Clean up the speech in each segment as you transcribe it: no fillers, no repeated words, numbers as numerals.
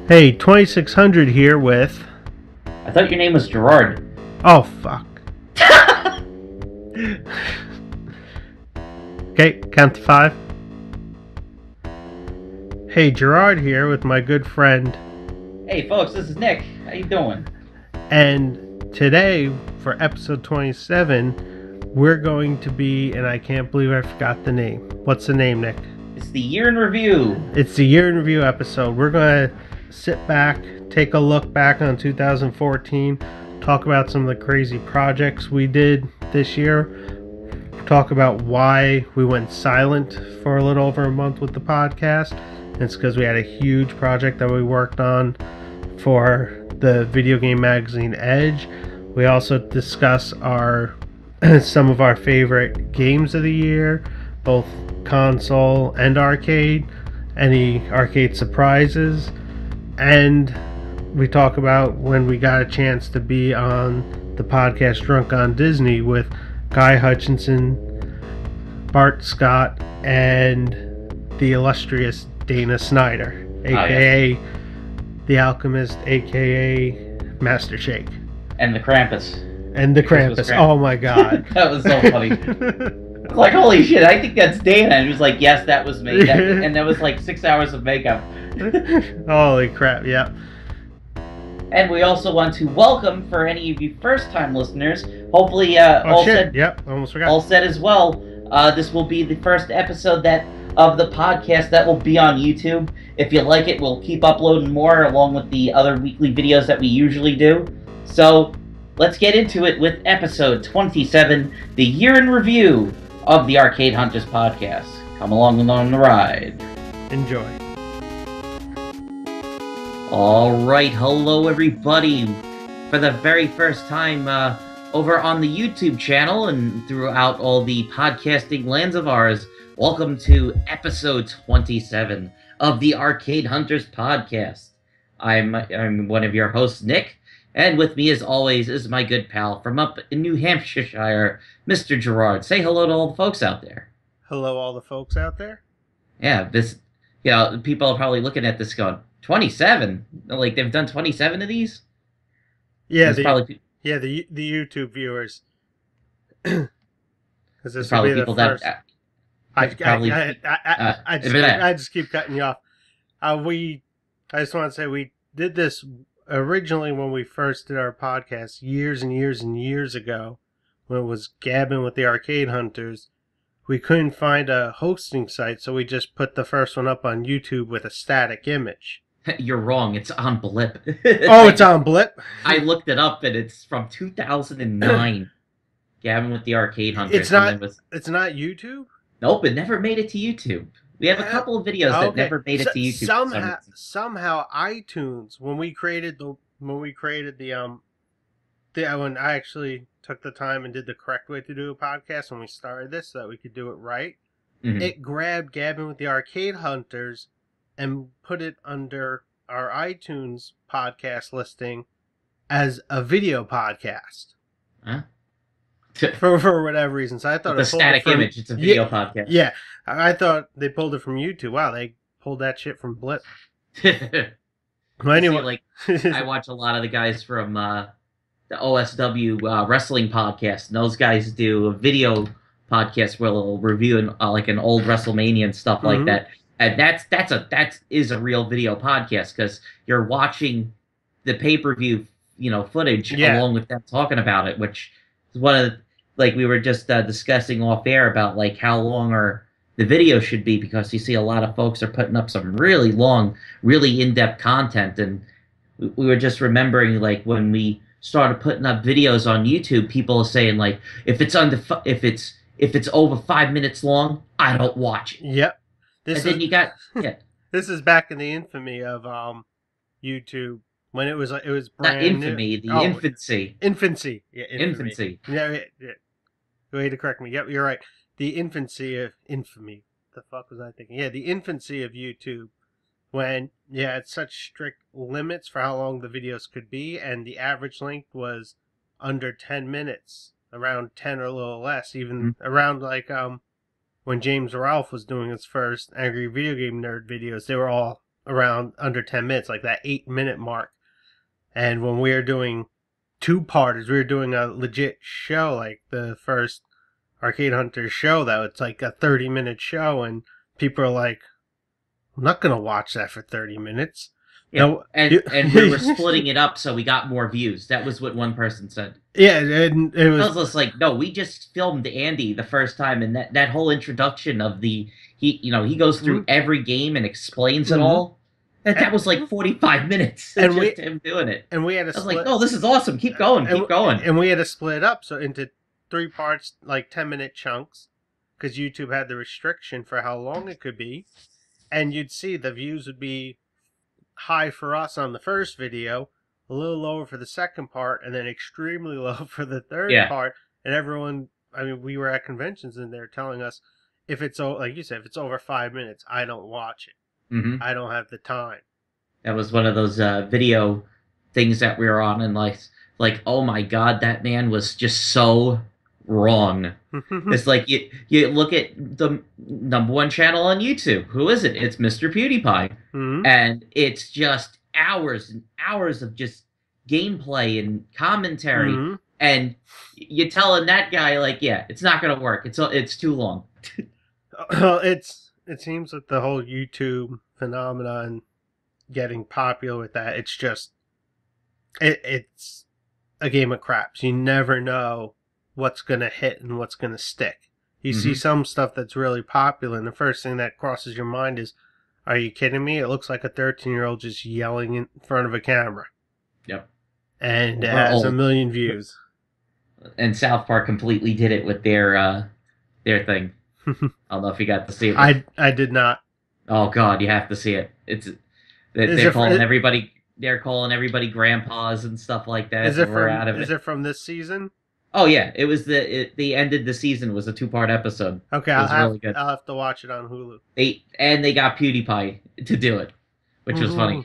Hey, 2600 here with... I thought your name was Gerard. Oh, fuck. Okay, count to 5. Hey, Gerard here with my good friend. Hey folks, this is Nick. How you doing? And today, for episode 27, we're going to be... And I can't believe I forgot the name. What's the name, Nick? It's the year in review. It's the year in review episode. We're going to sit back, take a look back on 2014, talk about some of the crazy projects we did this year, talk about why we went silent for a little over a month with the podcast. And it's because we had a huge project that we worked on for the video game magazine Edge. We also discuss our some of our favorite games of the year, both console and arcade, any arcade surprises, and we talk about when we got a chance to be on the podcast Drunk on Disney with Guy Hutchinson, Bart Scott, and the illustrious Dana Snyder, aka The Alchemist, aka Master Shake. And the Krampus. And the Krampus. Oh my god. That was so funny. Like, holy shit, I think that's Dana. And he was like, yes, that was me. And that was like 6 hours of makeup. Holy crap, yeah. And we also want to welcome, for any of you first-time listeners, hopefully almost forgot. All said as well, this will be the first episode of the podcast that will be on YouTube. If you like it, we'll keep uploading more along with the other weekly videos that we usually do. So, let's get into it with episode 27, the year in review of the Arcade Hunters podcast. Come along the ride. Enjoy. Alright, hello everybody. For the very first time over on the YouTube channel and throughout all the podcasting lands of ours, welcome to episode 27 of the Arcade Hunters podcast. I'm one of your hosts, Nick, and with me as always is my good pal from up in New Hampshire, Mr. Gerard. Say hello to all the folks out there. Hello all the folks out there. Yeah, people are probably looking at this going, 27? Like, they've done 27 of these? Yeah, the YouTube viewers. Because this will be the first. I just keep cutting you off. I just want to say we did this originally when we first did our podcast years and years and years ago, when it was gabbing with the Arcade Hunters. We couldn't find a hosting site, so we just put the first one up on YouTube with a static image. You're wrong. It's on Blip. Oh, it's on Blip? I looked it up, and it's from 2009. Gabbing with the Arcade Hunters. It's not YouTube? Nope, it never made it to YouTube. We have a couple of videos that never made it to YouTube. Somehow iTunes, when I actually took the time and did the correct way to do a podcast when we started this so that we could do it right, it grabbed Gabbing with the Arcade Hunters and put it under our iTunes podcast listing as a video podcast. Huh? For whatever reason. So I thought it's a static image. It's a video podcast. Yeah. I thought they pulled it from YouTube. Wow, they pulled that shit from Blip. Anyway, I watch a lot of the guys from the OSW wrestling podcast, and those guys do a video podcast where they'll review an old WrestleMania and stuff like that. And that is a real video podcast because you're watching the pay-per-view, footage along with them talking about it, which is one of we were just discussing off air about how long the video should be, because you see a lot of folks are putting up some really long, really in-depth content, and we were just remembering when we started putting up videos on YouTube, people are saying if it's over 5 minutes long, I don't watch it. Yep. Then you got This is back in the infamy of YouTube when it was brand not infamy, new. Infancy. Infancy. Yeah, infancy. Yeah. Way to correct me. Yep, you're right. The infancy of infamy. The fuck was I thinking? Yeah, the infancy of YouTube. When, it's such strict limits for how long the videos could be, and the average length was under 10 minutes, around 10 or a little less, even around when James Ralph was doing his first Angry Video Game Nerd videos, they were all around under 10 minutes, like that 8-minute mark. And when we were doing two-parters, we were doing a legit show, like the first Arcade Hunters show, that it's like a 30-minute show, and people are like, I'm not going to watch that for 30 minutes. Yeah, No, and we were splitting it up so we got more views. That was what one person said. Yeah, and it was... I was just like, no, we just filmed Andy the first time, and that whole introduction of he goes through every game and explains it all. That was like 45 minutes, and just him doing it. And we had I was like, no, this is awesome. Keep going, keep going. And we had to split up into 3 parts, like 10-minute chunks, because YouTube had the restriction for how long it could be. And you'd see the views would be high for us on the first video, a little lower for the second part, and then extremely low for the third part. And everyone, I mean, we were at conventions and they're telling us, if it's, like you said, if it's over 5 minutes, I don't watch it. Mm-hmm. I don't have the time. That was one of those video things that we were on, and like, oh my God, that man was just so wrong. It's like you look at the #1 channel on YouTube. Who is it? It's Mr. PewDiePie, and it's just hours and hours of just gameplay and commentary, and you're telling that guy, like, yeah, it's not gonna work. It's too long. It seems that the whole YouTube phenomenon getting popular with that, it's just it's a game of craps. You never know what's going to hit and what's going to stick. You see some stuff that's really popular, and the first thing that crosses your mind is, are you kidding me? It looks like a 13-year-old just yelling in front of a camera. Yep. And it has 1 million views. And South Park completely did it with their thing. I don't know if you got to see it. I did not. Oh God, you have to see it. They're calling everybody grandpas and stuff like that. Is it from this season? Oh yeah, it was the ended the season was a 2-part episode. Okay, really good. I'll have to watch it on Hulu. They got PewDiePie to do it, which was funny.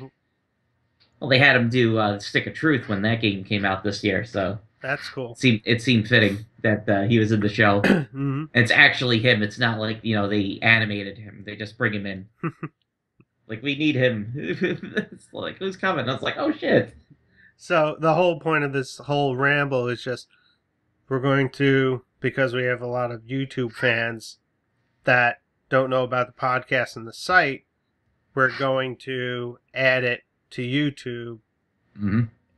Well, they had him do Stick of Truth when that game came out this year, so that's cool. It seemed fitting that he was in the show. It's actually him. It's not like they animated him. They just bring him in. Like, we need him. It's like, who's coming? I was like, oh shit. So the whole point of this whole ramble is just, we're going to, because we have a lot of YouTube fans that don't know about the podcast and the site, we're going to add it to YouTube.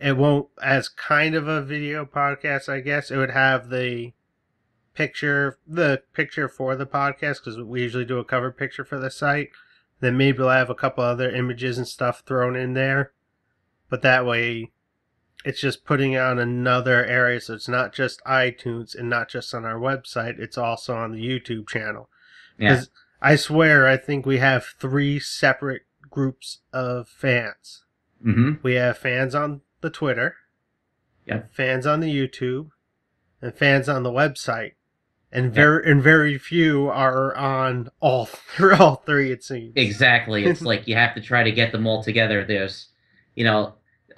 It won't, as kind of a video podcast, I guess. It would have the picture for the podcast, because we usually do a cover picture for the site. Then maybe we'll have a couple other images and stuff thrown in there. But that way, it's just putting it on another area, so it's not just iTunes and not just on our website. It's also on the YouTube channel. Because I swear, I think we have 3 separate groups of fans. We have fans on the Twitter, fans on the YouTube, and fans on the website. And very few are on all 3, it seems. Exactly. It's like you have to try to get them all together. There's,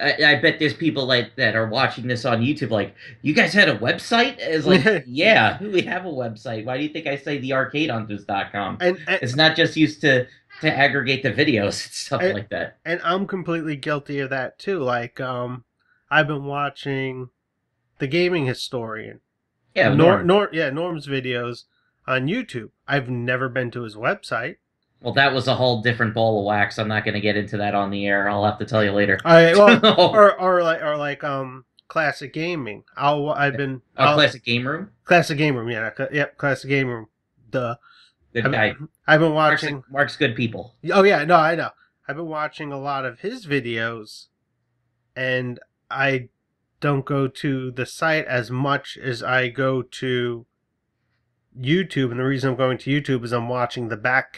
I bet there's people like that are watching this on YouTube like, you guys had a website? It's like, yeah, we have a website. Why do you think I say thearcadehunters.com? And it's not just used to aggregate the videos and stuff like that. And I'm completely guilty of that too. Like, I've been watching The Gaming Historian. Yeah, Norm's videos on YouTube. I've never been to his website. Well, that was a whole different ball of wax. I'm not going to get into that on the air. I'll have to tell you later. Or like Classic Gaming. Classic Game Room. Classic Game Room. Yeah, yep. Classic Game Room. Duh. Good guy. I've been watching. Mark's good people. Oh yeah, no, I know. I've been watching a lot of his videos, and I don't go to the site as much as I go to YouTube, and the reason I'm going to YouTube is I'm watching the back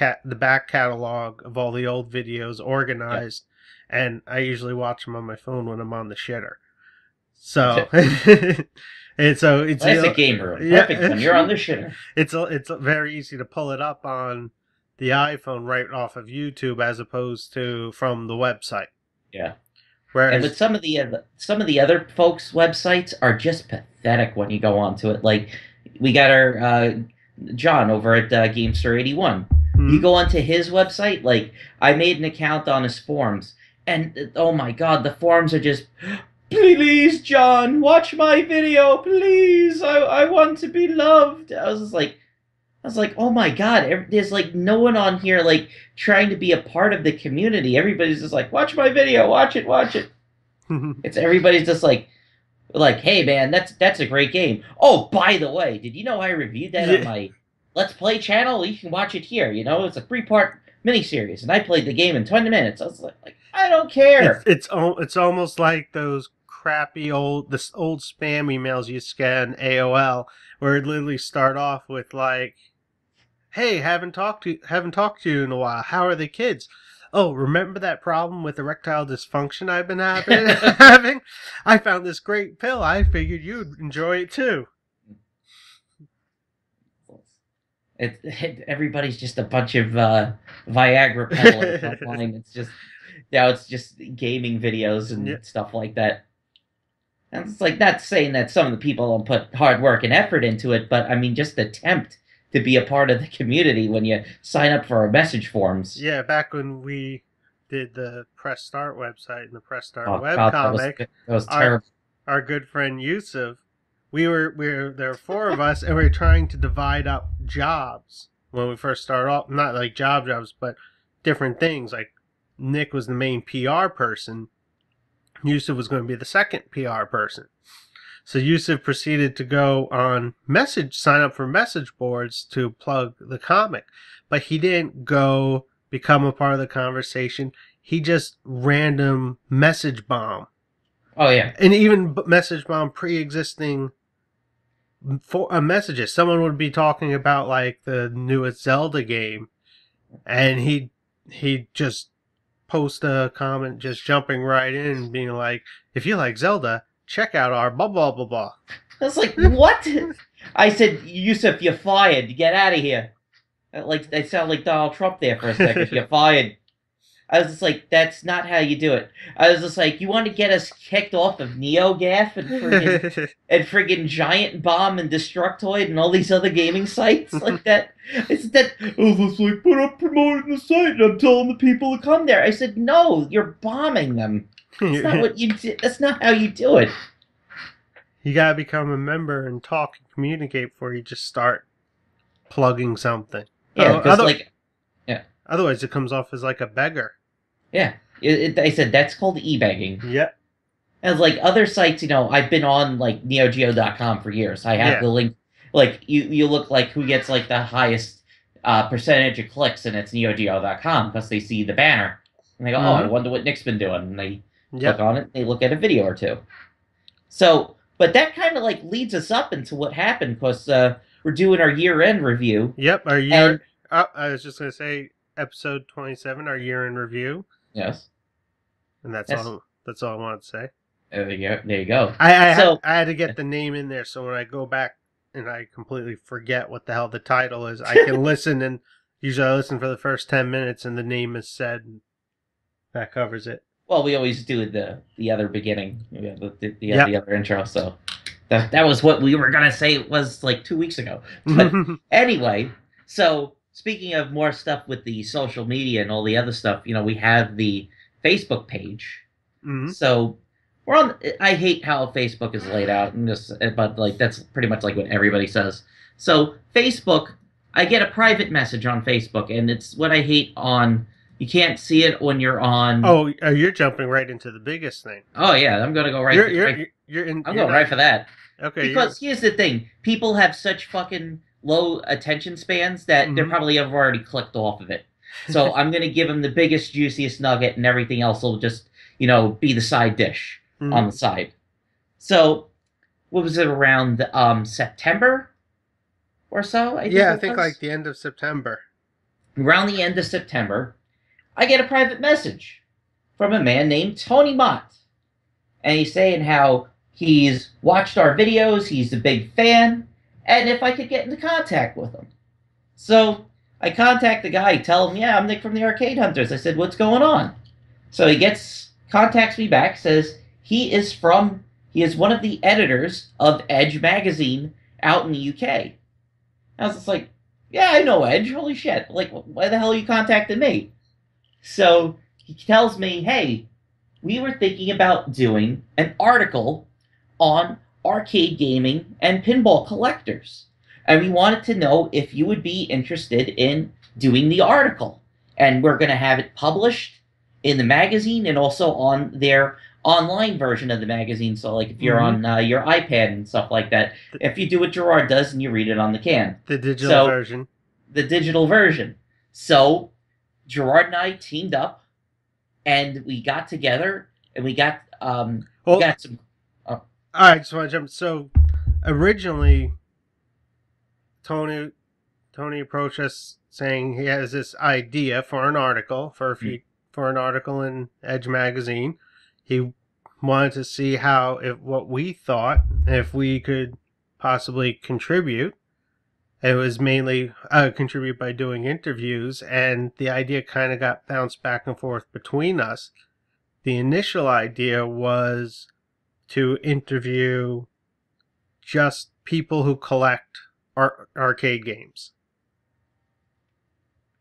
catalog of all the old videos organized, and I usually watch them on my phone when I'm on the shitter. So, it's Classic Game Room. Perfect when you're on the shitter. It's very easy to pull it up on the iPhone right off of YouTube as opposed to from the website. Yeah. Whereas, but some of the other folks' websites are just pathetic when you go onto it. Like, we got our John over at Gamester81. You go onto his website, like, I made an account on his forums, and oh my god, the forums are just, please, John, watch my video, please, I want to be loved. I was like, oh my god, there's like no one on here like trying to be a part of the community. Everybody's just like, watch my video, watch it, watch it. It's everybody's just like, hey man, that's a great game. Oh, by the way, did you know I reviewed that on my Let's Play channel? You can watch it here. You know, it's a 3-part miniseries, and I played the game in 20 minutes. I was like I don't care. It's almost like those crappy old spam emails you used to get on AOL, where it literally start off with like, "Hey, haven't talked to you in a while. How are the kids? Oh, remember that problem with erectile dysfunction I've been having? I found this great pill. I figured you'd enjoy it too." Everybody's just a bunch of Viagra peddlers online. It's just now it's just gaming videos and stuff like that. And it's like, not saying that some of the people don't put hard work and effort into it, but I mean, just attempt to be a part of the community when you sign up for our message forums. Yeah, back when we did the Press Start website and the Press Start webcomic, that was terrible. Our good friend Yusuf, there were 4 of us, and we were trying to divide up jobs when we first started off. Not like jobs, but different things. Like Nick was the main PR person. Yusuf was going to be the second PR person. So Yusuf proceeded to go on sign up for message boards to plug the comic. But he didn't go become a part of the conversation. He just random message bomb. Oh, yeah. And even message bomb pre-existing messages. Someone would be talking about like the newest Zelda game, and he'd just post a comment just jumping right in and being like, if you like Zelda, check out our blah blah blah blah. I was like, what? I said, Yusuf, you're fired. Get out of here. Like, I sound like Donald Trump there for a second. You're fired. I was just like, that's not how you do it. I was just like, you want to get us kicked off of NeoGAF and friggin' Giant Bomb and Destructoid and all these other gaming sites like that? It's that, it's like, but I'm promoting the site and I'm telling the people to come there. I said, no, you're bombing them. That's not what you do. That's not how you do it. You gotta become a member and talk and communicate before you just start plugging something. Yeah, because otherwise it comes off as like a beggar. Yeah. I said, that's called e-begging. Yep. And like other sites, you know, I've been on like NeoGeo.com for years. I have the link. Like, you look like who gets like the highest percentage of clicks, and it's NeoGeo.com because they see the banner. And they go, oh, I wonder what Nick's been doing. And they click on it, and they look at a video or two. So, but that kind of like leads us up into what happened, because we're doing our year-end review. Yep, our year. I was just going to say, episode 27, our year-end review. Yes. And that's all I wanted to say. There you go. I had to get the name in there, so when I go back and I completely forget what the hell the title is, I can listen, and usually I listen for the first 10 minutes and the name is said, and that covers it. Well, we always do the other beginning, the other intro, so that was what we were going to say. It was like 2 weeks ago. But anyway, so speaking of more stuff with the social media and all the other stuff, you know, we have the Facebook page. Mm-hmm. So we're on. I hate how Facebook is laid out, but like that's pretty much like what everybody says. So Facebook, I get a private message on Facebook, and it's what I hate on. You can't see it when you're on. Oh, you're jumping right into the biggest thing. Oh yeah, I'm gonna go right. I'm going right for that. Okay. Because here's the thing: people have such fucking low attention spans that they're probably already clicked off of it. So I'm gonna give them the biggest, juiciest nugget, and everything else will just, you know, be the side dish on the side. So, what was it, around September or so? I think like the end of September. Around the end of September, I get a private message from a man named Tony Mott. And he's saying how he's watched our videos, he's a big fan, and if I could get into contact with him. So I contact the guy, tell him, yeah, I'm Nick from the Arcade Hunters. I said, what's going on? So he contacts me back, says he is one of the editors of Edge magazine out in the UK. I was just like, Yeah, I know Edge. Holy shit! Like, why the hell are you contacting me? So he tells me, hey, we were thinking about doing an article on arcade gaming and pinball collectors. And we wanted to know if you would be interested in doing the article. And we're going to have it published in the magazine and also on their online version of the magazine. So, like, if you're on your iPad and stuff like that, if you do what Gerard does and you read it on the can. The digital version. The digital version. So, Gerard and I teamed up and we got together and we got some. All right, just want to jump. So, originally, Tony approached us saying he has this idea for an article for an article in Edge magazine. He wanted to see what we thought, if we could possibly contribute. It was mainly contribute by doing interviews, and the idea kind of got bounced back and forth between us. The initial idea was to interview just people who collect arcade games.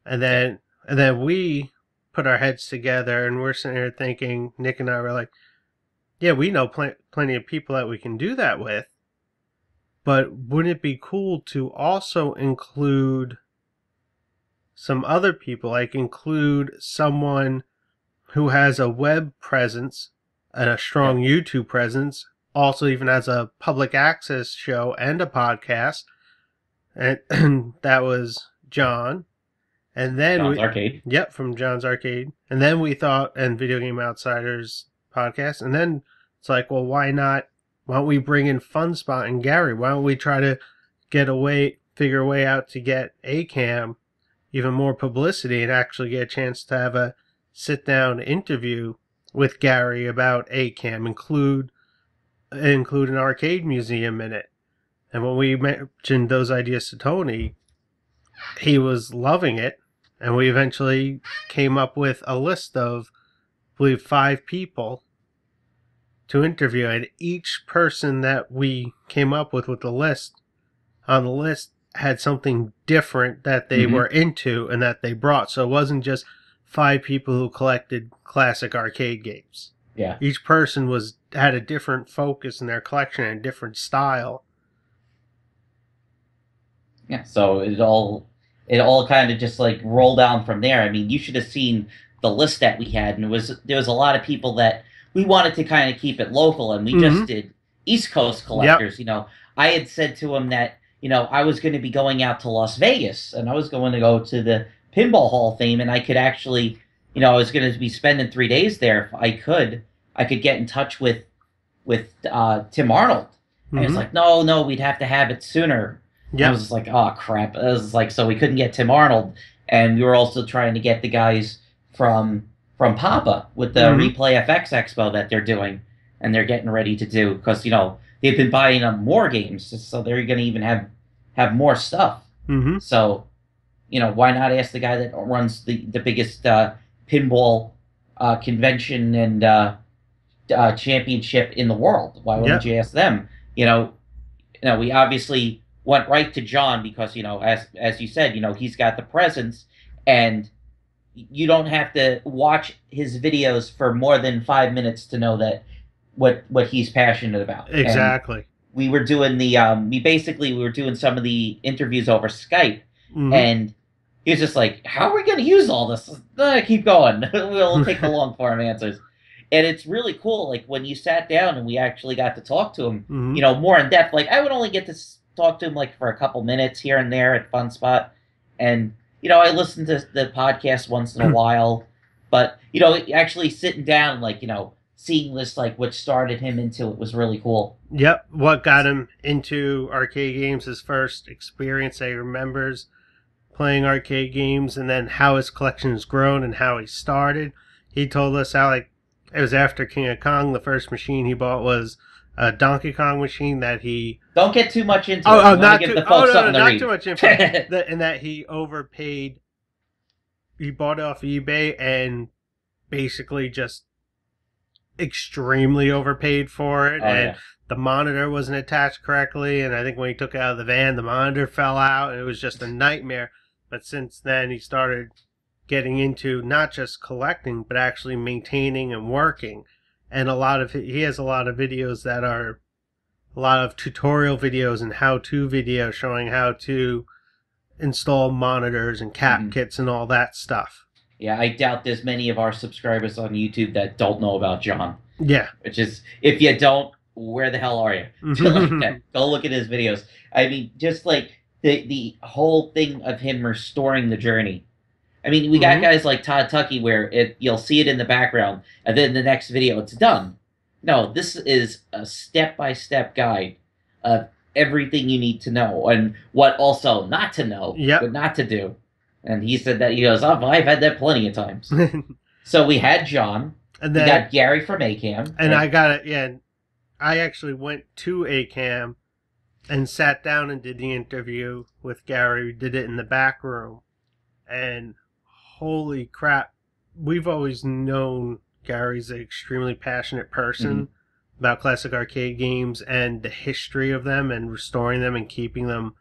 And then we put our heads together and we're sitting here thinking, Nick and I were like, yeah, we know plenty of people that we can do that with. But wouldn't it be cool to also include some other people, like include someone who has a web presence and a strong YouTube presence, also even has a public access show and a podcast, and that was John. And then John's Arcade. Yep, from John's Arcade. And then we thought, and Video Game Outsiders podcast, and then it's like, well, why don't we bring in FunSpot and Gary? Why don't we try to figure a way out to get ACAM even more publicity and actually get a chance to have a sit-down interview with Gary about ACAM, include an arcade museum in it. And when we mentioned those ideas to Tony, he was loving it, and we eventually came up with a list of, I believe, 5 people to interview, and each person that we came up with the list, on the list, had something different that they were into and that they brought. So it wasn't just 5 people who collected classic arcade games. Yeah. Each person had a different focus in their collection and a different style. Yeah, so it all kind of just like rolled down from there. I mean, you should have seen the list that we had, and there was a lot of people that we wanted to kind of keep it local, and we just did East Coast collectors. Yep. You know, I had said to him that, you know, I was going to be going out to Las Vegas, and I was going to go to the Pinball Hall of Fame, and I could actually, you know, I was going to be spending 3 days there. If I could get in touch with Tim Arnold. And he was like, no, we'd have to have it sooner. Yeah. I was just like, oh crap. It was like, so we couldn't get Tim Arnold, and we were also trying to get the guys from Papa with the Replay FX Expo that they're doing, and they're getting ready to do, because, you know, they've been buying up more games, so they're going to even have more stuff. So, you know, why not ask the guy that runs the biggest pinball convention and championship in the world? Why wouldn't you ask them? You know, we obviously went right to John because, you know, as you said, you know, he's got the presence, and you don't have to watch his videos for more than 5 minutes to know that what he's passionate about. Exactly. And we were doing we were doing some of the interviews over Skype, and he was just like, how are we going to use all this? Keep going. We'll take the long form answers. And it's really cool, like, when you sat down and we actually got to talk to him, you know, more in depth. Like, I would only get to talk to him, like, for a couple minutes here and there at FunSpot. And, you know, I listened to the podcast once in a while. But, you know, actually sitting down, like, you know, seeing this, like, what started him into it was really cool. Yep. What got him into arcade games, his first experience that he remembers playing arcade games, and then how his collection has grown and how he started. He told us how, like, it was after King of Kong, the first machine he bought was a Donkey Kong machine that he... Don't get too much into it. Not too much info. And that he overpaid. He bought it off eBay and basically just extremely overpaid for it. the monitor wasn't attached correctly, and I think when he took it out of the van, the monitor fell out, and it was just a nightmare. But since then, he started getting into not just collecting, but actually maintaining and working. And he has a lot of videos that are a lot of tutorial videos and how-to videos showing how to install monitors and cap kits and all that stuff. Yeah, I doubt there's many of our subscribers on YouTube that don't know about John. Yeah. Which is, if you don't, where the hell are you? Like that. Go look at his videos. I mean, just like the whole thing of him restoring the journey. I mean, we got guys like Todd Tuckey where you'll see it in the background, and then the next video it's done. No, this is a step-by-step guide of everything you need to know and what also not to know, but not to do. And he said that, he goes, oh, I've had that plenty of times. So we had John, and then we got Gary from ACAM. And I got it, yeah. I actually went to ACAM and sat down and did the interview with Gary. We did it in the back room. And holy crap, we've always known Gary's an extremely passionate person about classic arcade games and the history of them and restoring them and keeping them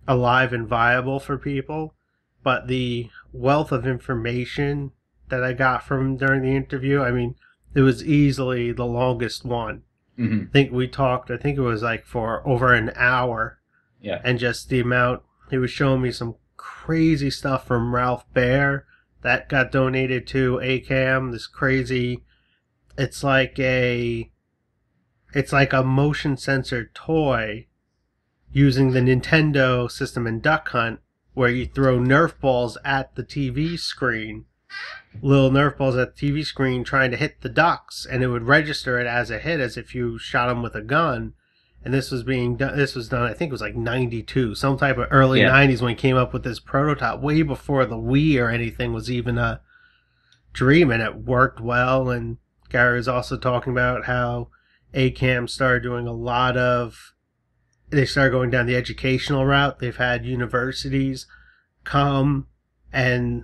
alive and viable for people. But the wealth of information that I got from him during the interview, I mean, it was easily the longest one. I think we talked, I think it was like for over an hour. Yeah. And just the amount, he was showing me some crazy stuff from Ralph Baer that got donated to ACAM. This crazy, it's like a motion sensor toy using the Nintendo system in Duck Hunt, where you throw Nerf balls at the TV screen, little Nerf balls at the TV screen trying to hit the ducks, and it would register it as a hit as if you shot them with a gun. And this was done, I think it was like 92, some type of early 90s when he came up with this prototype, way before the Wii or anything was even a dream, and it worked well. And Gary was also talking about how ACAM started doing they started going down the educational route. They've had universities come and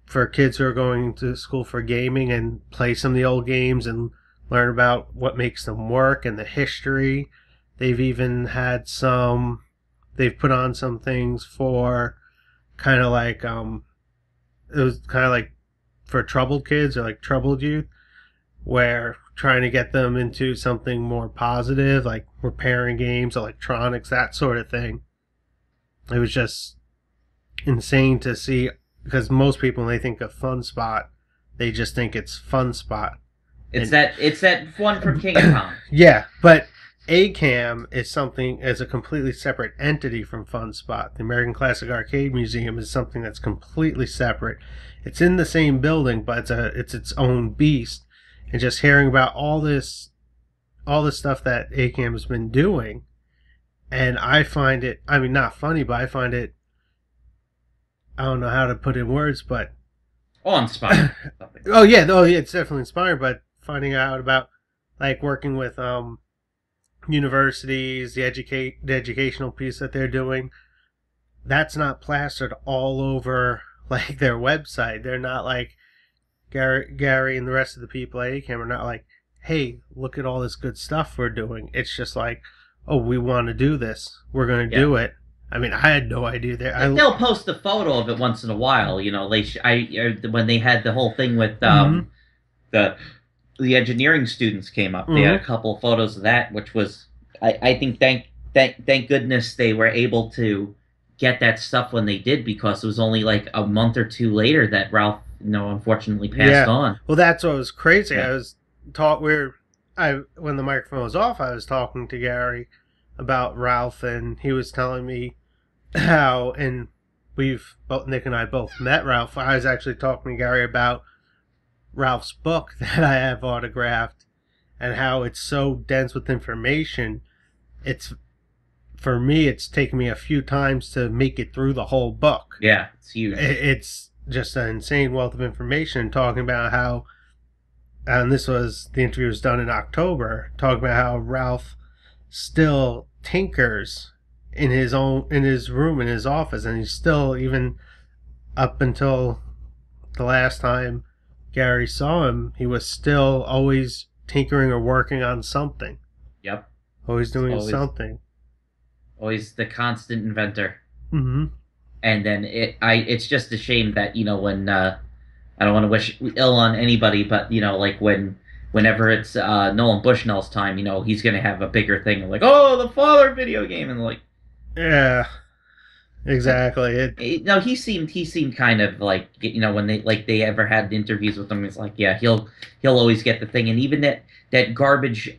for kids who are going to school for gaming and play some of the old games and learn about what makes them work and the history. They've even had they've put on some things for kind of like, it was kind of like for troubled kids or like troubled youth, where trying to get them into something more positive, like repairing games, electronics, that sort of thing. It was just insane to see, because most people, when they think of Fun Spot, they just think it's Fun Spot. It's that one from King of Kong. Yeah, but ACAM is a completely separate entity from Fun Spot. The American Classic Arcade Museum is something that's completely separate. It's in the same building, but it's its own beast. And just hearing about all this stuff that ACAM has been doing, and I find it, I mean, not funny, but I find it, I don't know how to put in words, but inspiring. It's definitely inspiring. But finding out about like working with universities, the educational piece that they're doing, that's not plastered all over like their website. They're not like Gary and the rest of the people at ACAM are not like, hey, look at all this good stuff we're doing. It's just like, oh, we want to do this, we're going to do it. I mean, I had no idea they'll post a photo of it once in a while. You know, when they had the whole thing with the engineering students came up, they had a couple of photos of that, which was, I think, thank goodness they were able to get that stuff when they did, because it was only like a month or two later that Ralph, unfortunately passed on. Well, that's what was crazy. I was when the microphone was off, I was talking to Gary about Ralph, and he was telling me how, and Nick and I both met Ralph. I was actually talking to Gary about Ralph's book that I have autographed, and how it's so dense with information. For me, it's taken me a few times to make it through the whole book. Yeah, it's huge. It's just an insane wealth of information, talking about how, and the interview was done in October, talking about how Ralph still tinkers in his room, in his office, and he's still, even up until the last time Gary saw him, he was still always tinkering or working on something. Yep. Always It's doing always something. always the constant inventor. Mm-hmm. And then it's just a shame that when I don't want to wish ill on anybody, but like whenever it's Nolan Bushnell's time, he's gonna have a bigger thing like, oh, the father video game, and like, Yeah, exactly. no, he seemed kind of like, when they ever had interviews with him, it's like, yeah, he'll always get the thing. And even that garbage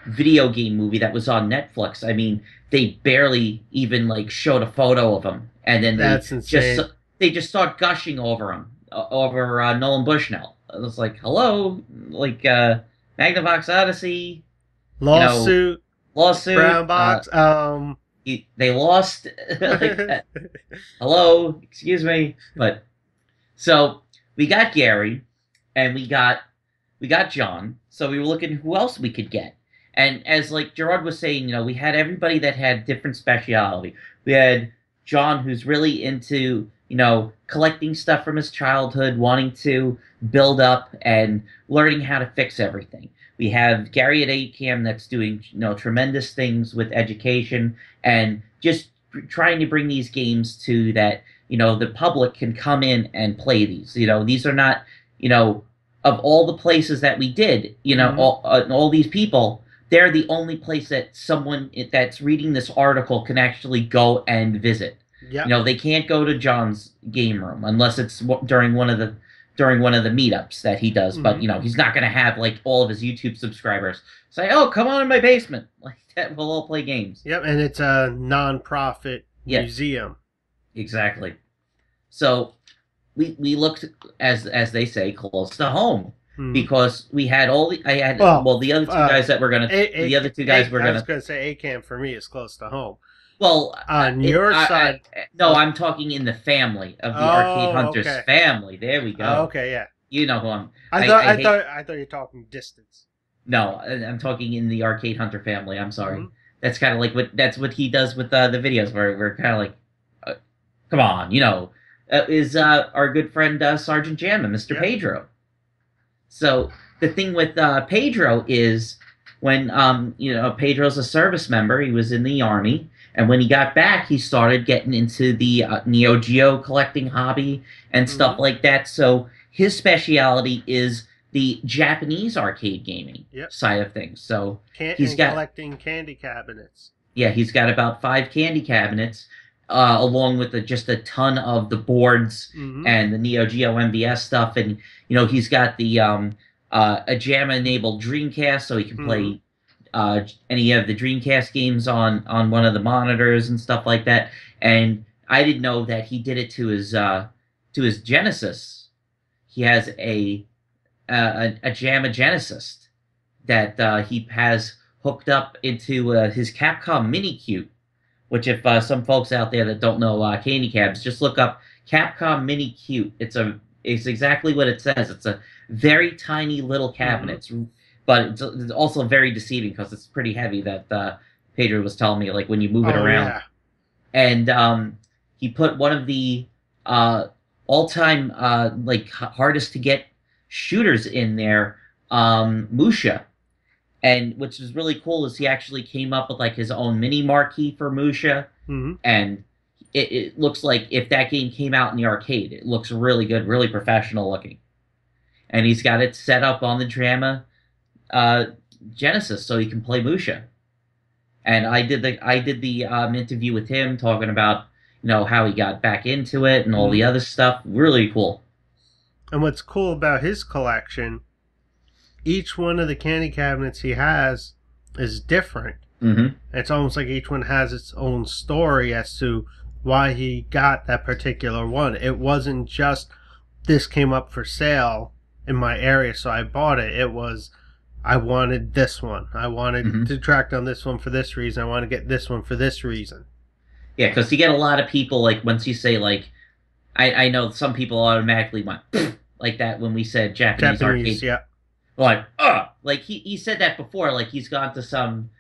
video game movie that was on Netflix, I mean, they barely even like showed a photo of him, and then That's insane. they just start gushing over him, over Nolan Bushnell. It was like, hello, like Magnavox Odyssey, you know Lawsuit, lawsuit, brown box. they lost. Like, hello, excuse me. But so we got Gary, and we got John. So we were looking who else we could get. And as like Gerard was saying, we had everybody that had different speciality. We had John, who's really into collecting stuff from his childhood, wanting to build up and learning how to fix everything. We have Gary at 8cam that's doing tremendous things with education and just trying to bring these games to that the public can come in and play these. These are not of all the places that we did, Mhm. all these people. They're the only place that someone that's reading this article can actually go and visit. Yep. They can't go to John's game room unless it's during one of the meetups that he does. But Mhm. he's not going to have like all of his YouTube subscribers say, "Oh, come on in my basement." Like that, we'll all play games. Yep, and it's a non-profit Yeah, museum. exactly. So we looked, as they say, close to home, Mhm. because we had I had, Well, well, the other two guys that were gonna A, the other two guys were I was gonna going to say ACAM for me is close to home. well, On your side, no, I'm talking in the family of the Arcade oh, Hunters okay. family. There we Oh, go. okay, yeah. You know who I'm. I thought I I hate. thought I thought you were talking distance. No, I'm talking in the Arcade Hunter family. I'm sorry. Mhm. That's kind of like what he does with the videos, where we're kind of like, come on, is our good friend Sergeant Jamma, Mr. Yep. Pedro. So the thing with Pedro is, when Pedro's a service member, he was in the army, and when he got back, he started getting into the Neo Geo collecting hobby and stuff Mhm. like that. So his speciality is the Japanese arcade gaming Yep. side of things. So he's And got collecting candy cabinets. yeah, he's got about 5 candy cabinets, along with just a ton of the boards Mhm. and the Neo Geo MVS stuff, and he's got the a JAMA-enabled Dreamcast, so he can Mhm. play any of the Dreamcast games on one of the monitors and stuff like that. And I didn't know that he did it to his Genesis. He has a JAMA Genesis that he has hooked up into his Capcom Mini Cute. Which, if some folks out there that don't know candy cabs, just look up Capcom Mini Cute. It's exactly what it says. It's a very tiny little cabinet, but it's also very deceiving because it's pretty heavy. That Pedro was telling me, like when you move it Oh around. yeah. And he put one of the all-time like hardest to get shooters in there, Musha. And which is really cool is he actually came up with like his own mini marquee for Musha, Mhm. and it looks like if that game came out in the arcade, it looks really good, really professional looking. And he's got it set up on the Drama uh, Genesis so he can play Musha. And I did the interview with him talking about how he got back into it and all the Mhm. other stuff. Really cool. And what's cool about his collection, each one of the candy cabinets he has is different. Mm-hmm. It's almost like each one has its own story as to why he got that particular one. It wasn't just this came up for sale in my area, so I bought it. It was I wanted this one. I wanted Mm-hmm. to track down this one for this reason. I want to get this one for this reason. Yeah, because you get a lot of people like once you say like I know some people automatically went like that when we said Japanese Japanese, arcade. yeah. Like, like he said that before. Like he's gone to some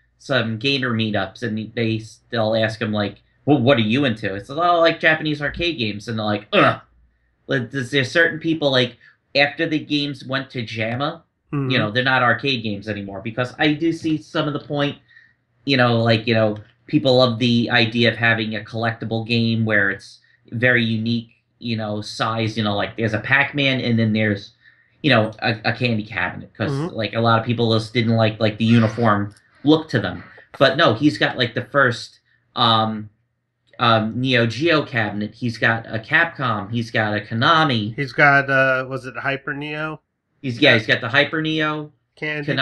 gamer meetups, and they still ask him like, "Well, what are you into?" It's like, "Oh, like Japanese arcade games," and they're like, "Ugh." Like, there's certain people like after the games went to JAMA, Mhm. they're not arcade games anymore, because I do see some of the point people love the idea of having a collectible game where it's very unique, size. Like there's a Pac-Man and then there's, a candy cabinet because Mm-hmm. like a lot of people just didn't like the uniform look to them. But no, he's got like the first um, Neo Geo cabinet. He's got a Capcom. He's got a Konami. He's got was it Hyper Neo He's got the Hyper Neo. candy?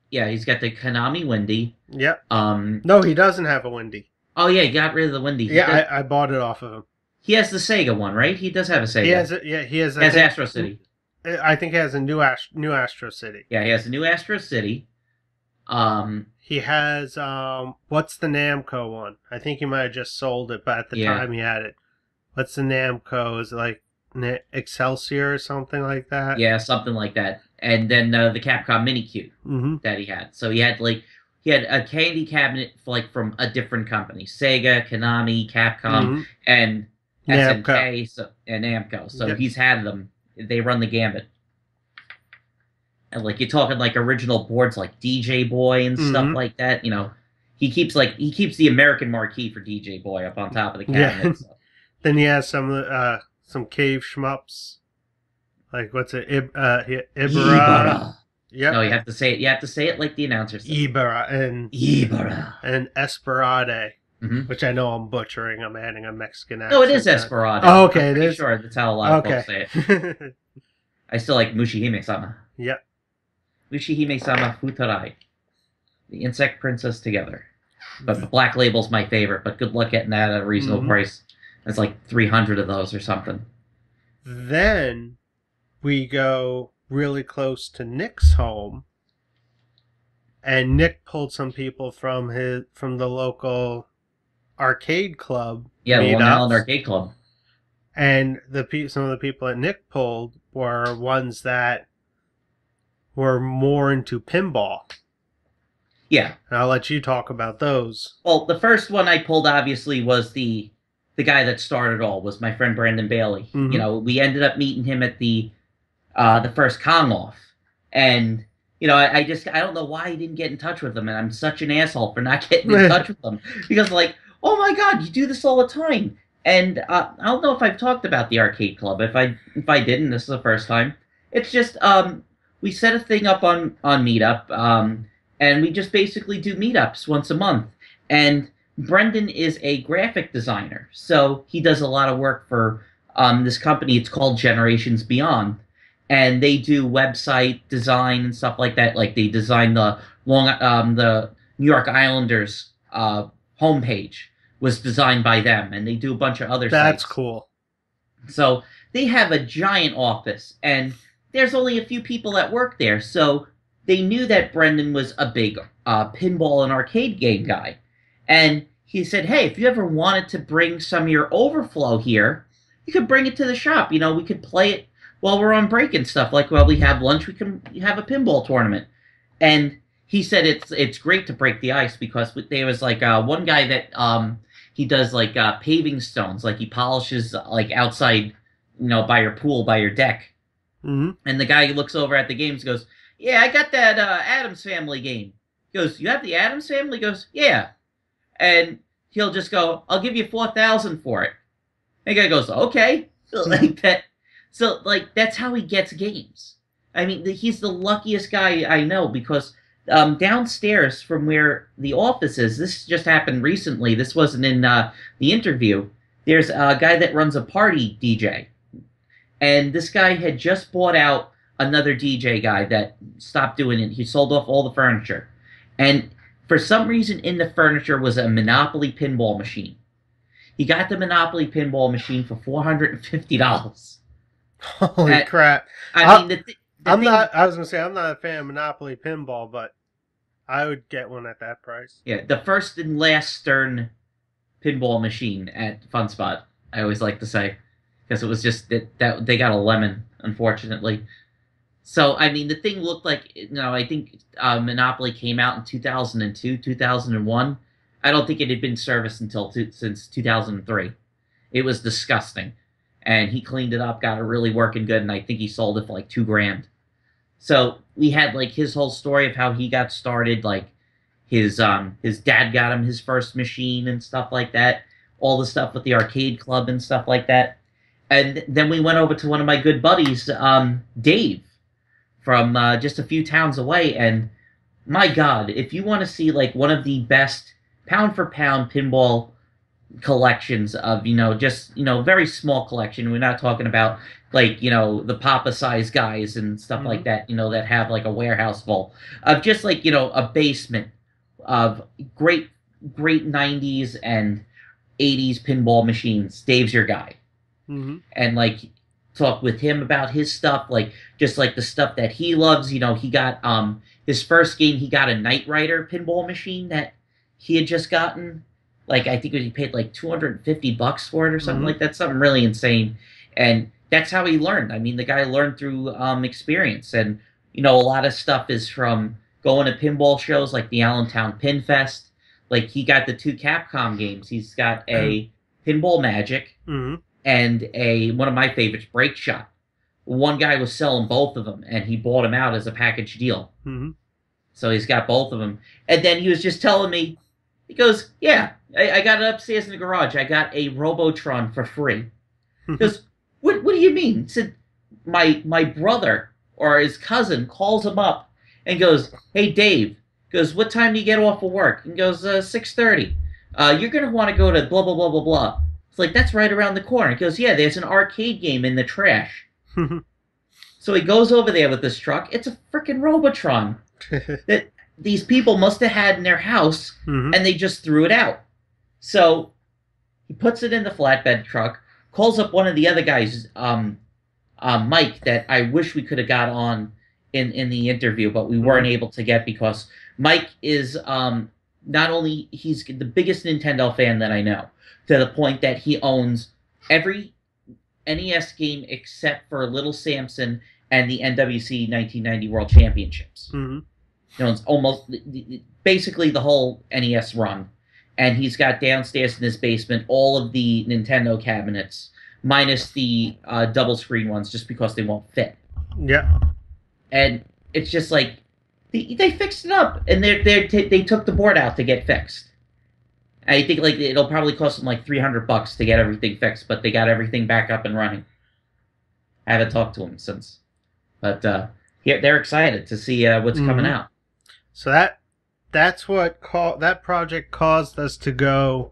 Yeah, he's got the Konami Windy. Yep. Um, No, he doesn't have a Wendy. oh yeah, he got rid of the Windy. Yeah, I bought it off of him. He has the Sega one, right? He does have a Sega. He has it. Yeah, he has. Has Astro City. I think he has a new Astro City. Yeah, he has a new Astro City. He has what's the Namco one? I think he might have just sold it, but at the time he had it. What's the Namco? Is it like Excelsior or something like that? Yeah, something like that. And then the Capcom Mini Cube that he had. So he had a candy cabinet from a different company: Sega, Konami, Capcom, and SNK, and Namco. So he's had them. They run the gambit. And you're talking original boards like DJ Boy and stuff like that. He keeps the American marquee for DJ Boy up on top of the cabinet. Yeah. Then he has some cave shmups. Like what's it? Ibara. Yeah. No, you have to say it. You have to say it like the announcer says. Ibara and Esperade, which I know I'm butchering. I'm adding a Mexican accent. No, it is Esperade. Oh, okay, it is. Sure, that's how a lot of folks say it. I still like Mushihime-sama. Yep. Mushihime-sama Futarai. The Insect Princess together. But the Black Label's my favorite, but good luck getting that at a reasonable price. It's like 300 of those or something. Then we go really close to Nick's home, and Nick pulled some people from the local arcade club. Yeah, the Long Island Arcade Club. And some of the people that Nick pulled were ones that were more into pinball. Yeah. And I'll let you talk about those. Well, the first one I pulled obviously was the guy that started all, was my friend Brandon Bailey. We ended up meeting him at the first Kong Off. And, I don't know why he didn't get in touch with him, and I'm such an asshole for not getting in touch with him. Because, oh my God, you do this all the time. And I don't know if I've talked about the arcade club. If I didn't, this is the first time. It's just, we set a thing up on Meetup, and we just basically do meetups once a month. And Brendan is a graphic designer, so he does a lot of work for this company. It's called Generations Beyond, and they do website design and stuff like that. Like they designed the New York Islanders homepage was designed by them, and they do a bunch of other sites. That's cool. So they have a giant office, and there's only a few people that work there, so they knew that Brendan was a big pinball and arcade game guy. And he said, hey, if you ever wanted to bring some of your overflow here, you could bring it to the shop. We could play it while we're on break and stuff. Like while we have lunch, we can have a pinball tournament. And he said it's great to break the ice because there was one guy that he does paving stones. He polishes outside, by your pool, by your deck. And the guy looks over at the games and goes, yeah, I got that Addams Family game. He goes, you have the Addams Family? He goes, yeah. And he'll just go, I'll give you $4,000 for it. And the guy goes, okay. Like that. So, that's how he gets games. I mean, he's the luckiest guy I know because downstairs from where the office is, this just happened recently. This wasn't in the interview. There's a guy that runs a party DJ. And this guy had just bought out another DJ guy that stopped doing it. He sold off all the furniture. And for some reason in the furniture was a Monopoly pinball machine. He got the Monopoly pinball machine for $450. Holy crap. I mean, I was going to say, I'm not a fan of Monopoly pinball, but I would get one at that price. Yeah, the first and last Stern pinball machine at Fun Spot, I always like to say. Because it was just that they got a lemon, unfortunately. So, I mean, the thing looked like, I think Monopoly came out in 2002, 2001. I don't think it had been serviced since 2003. It was disgusting. And he cleaned it up, got it really working good, and I think he sold it for $2,000. So, we had, his whole story of how he got started, his dad got him his first machine and stuff like that. All the stuff with the arcade club and stuff like that. And then we went over to one of my good buddies, Dave, from just a few towns away. And my God, if you want to see like one of the best pound for pound pinball collections of, just, very small collection. We're not talking about like, the Papa size guys and stuff like that, that have like a warehouse full of just like, a basement of great 90s and 80s pinball machines. Dave's your guy. And like talk with him about his stuff, like just like the stuff that he loves. He got his first game, he got a Knight Rider pinball machine that he had just gotten. Like, I think he paid like $250 for it or something like that. Something really insane. And that's how he learned. I mean, the guy learned through experience. And, a lot of stuff is from going to pinball shows like the Allentown Pin Fest. Like, he got the 2 Capcom games. He's got a Pinball Magic and one of my favorites, Break Shot. One guy was selling both of them, and he bought them out as a package deal. So he's got both of them. And then he was just telling me, he goes, yeah, I got it upstairs in the garage. I got a Robotron for free. He goes, what do you mean? He said, my brother or his cousin calls him up and goes, hey, Dave. Goes, what time do you get off of work? And goes, 6:30. You're going to want to go to blah, blah, blah, blah, blah. It's like, that's right around the corner. He goes, yeah, there's an arcade game in the trash. So he goes over there with this truck. It's a freaking Robotron that these people must have had in their house, and they just threw it out. So he puts it in the flatbed truck, calls up one of the other guys, Mike, that I wish we could have got on in the interview, but we weren't able to get because Mike is not only, he's the biggest Nintendo fan that I know, to the point that he owns every NES game except for Little Samson and the NWC 1990 World Championships. He owns almost, basically the whole NES run. And he's got downstairs in his basement all of the Nintendo cabinets, minus the double screen ones, just because they won't fit. Yeah. And it's just like, they fixed it up, and they took the board out to get fixed. I think like it'll probably cost them like $300 to get everything fixed, but they got everything back up and running. I haven't talked to them since, but they're excited to see what's coming out. So that's what that project caused us to go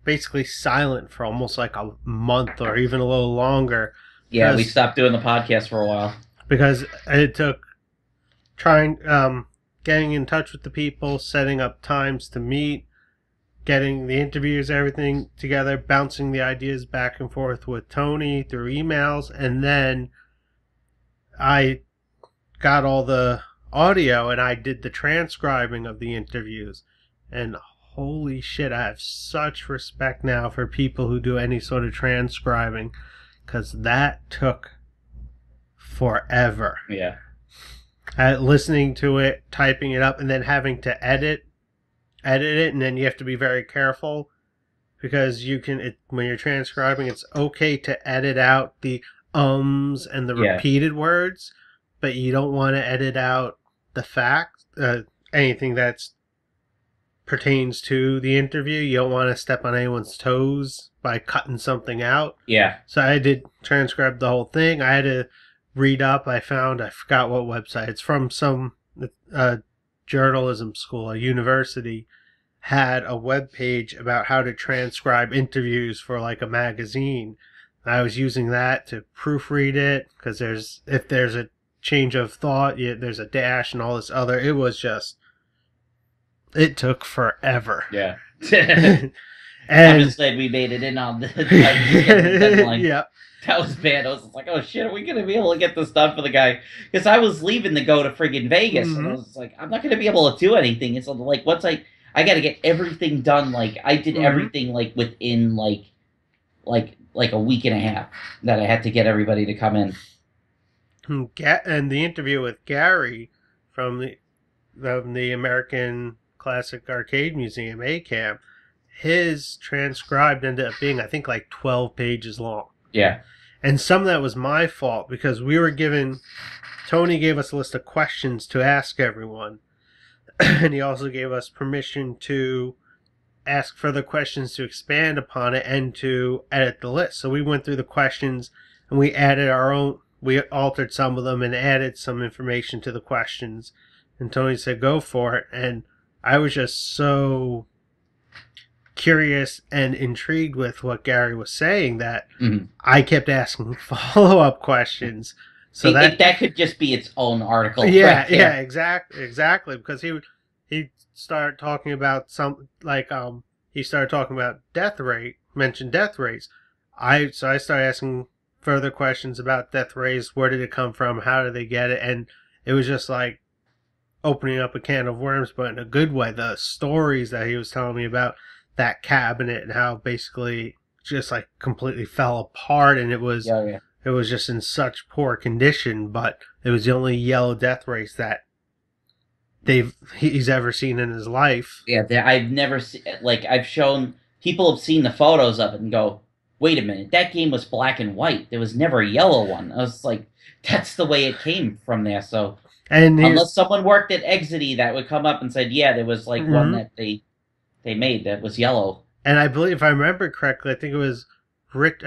basically silent for almost like a month or even a little longer. Yeah, we stopped doing the podcast for a while because it took getting in touch with the people, setting up times to meet, getting the interviews, everything together, bouncing the ideas back and forth with Tony through emails, and then I got all the audio and I did the transcribing of the interviews. And holy shit, I have such respect now for people who do any sort of transcribing, because that took forever. Yeah. Listening to it, typing it up, and then having to edit it, and then you have to be very careful because when you're transcribing, it's okay to edit out the ums and the repeated words, but you don't want to edit out the fact, anything that pertains to the interview. You don't want to step on anyone's toes by cutting something out. Yeah. So I did transcribe the whole thing. I had to read up. I forgot what website. It's from some journalism school, a university, had a web page about how to transcribe interviews for like a magazine. I was using that to proofread it, because if there's a change of thought, there's a dash and all this other. It took forever. Yeah. And I'm just glad we made it in on the deadline. Yeah. That was bad. I was like, oh shit, are we going to be able to get this done for the guy? Because I was leaving to go to friggin' Vegas, and I was like, I'm not going to be able to do anything. It's like, I got to get everything done. Like, I did everything like within like a week and a half that I had to get everybody to come in. And the interview with Gary from the American Classic Arcade Museum, ACAM, his transcribed ended up being, I think, like 12 pages long. Yeah. And some of that was my fault, because Tony gave us a list of questions to ask everyone. and he also gave us permission to ask further questions to expand upon it and to edit the list. So we went through the questions and we added our own. We altered some of them and added some information to the questions. And Tony said, "Go for it." And I was just so curious and intrigued with what Gary was saying that I kept asking follow-up questions. So that could just be its own article. Yeah, right yeah, exactly. Because he started talking about he started talking about mentioned death rates. I started asking further questions about death rates. Where did it come from? How did they get it? And it was just like opening up a can of worms, but in a good way. The stories that he was telling me about that cabinet and how basically just like completely fell apart, and it was it was just in such poor condition, but it was the only yellow death race that he's ever seen in his life. Yeah, I've never seen, like, I've shown people have seen the photos of it and go, wait a minute, that game was black and white. There was never a yellow one. I was like, that's the way it came from there. So And unless someone worked at Exity, that would come up and said, yeah, there was like one that they made that was yellow. And I believe, if I remember correctly, I think it was Rich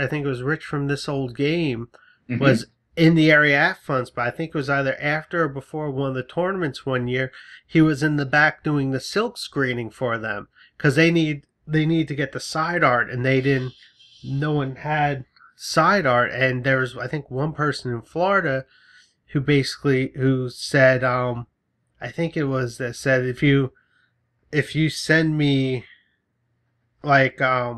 from This Old Game was in the area at Fun Spot. I think it was either after or before one of the tournaments one year. He was in the back doing the silk screening for them because they need to get the side art, and no one had side art. And there was, I think, one person in Florida who said, I think it was that said, if you send me, like, I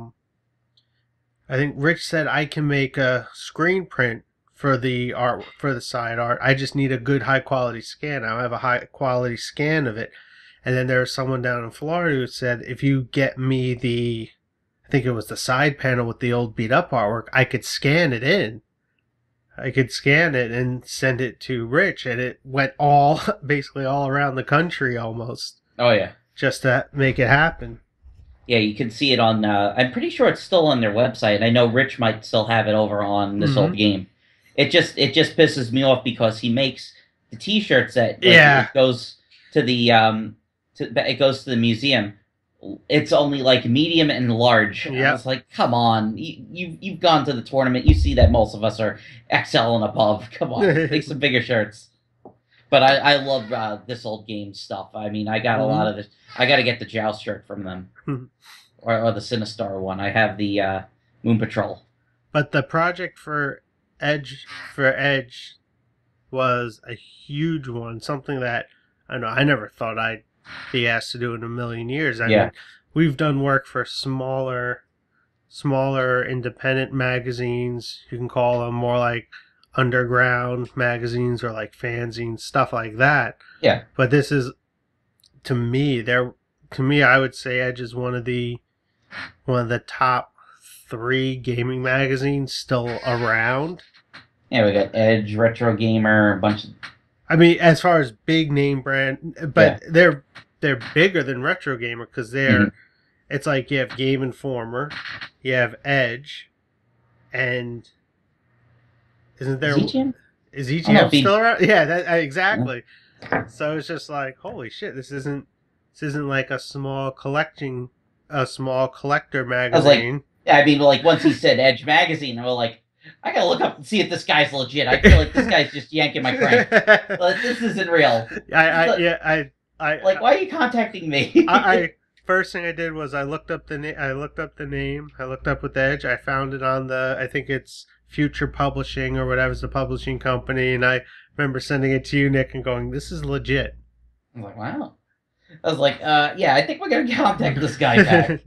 think Rich said I can make a screen print for the art, for the side art. I just need a good high quality scan. I have a high quality scan of it. And then there was someone down in Florida who said, if you get me I think it was the side panel with the old beat up artwork, I could scan it in. I could scan it and send it to Rich, and it went basically all around the country almost. Oh, yeah. Just to make it happen. Yeah, you can see it on, I'm pretty sure it's still on their website. I know Rich might still have it over on This Old Game. It just pisses me off because he makes the T-shirts that it goes to the museum. It's only like medium and large. I was like, come on, you've gone to the tournament. You see that most of us are XL and above. Come on, make some bigger shirts. But I love This Old Game stuff. I mean, I got a lot of this. I got to get the Joust shirt from them, or the Sinistar one. I have the Moon Patrol. But the project for Edge was a huge one. Something that I never thought I'd be asked to do in a million years. I mean, we've done work for smaller independent magazines. You can call them more like underground magazines or like fanzines, stuff like that. Yeah. But this is, to me, I would say Edge is one of the top 3 gaming magazines still around. Yeah, we got Edge, Retro Gamer, a bunch of... I mean, as far as big name brand, but they're bigger than Retro Gamer because it's like you have Game Informer, you have Edge, and isn't there... Is EGM still around? Yeah, exactly. Yeah. So it's just like, holy shit, this isn't like a small collector magazine. I mean, like, once he said Edge magazine, I was like, I gotta look up and see if this guy's legit. I feel like this guy's just yanking my crank. Like, this isn't real. Why are you contacting me? First thing I did was I looked up the name. I looked up with Edge. I found it on I think it's Future Publishing or whatever's the publishing company, and I remember sending it to you, Nick, and going, "This is legit." I was like, wow. I was like, yeah, I think we're gonna contact this guy back.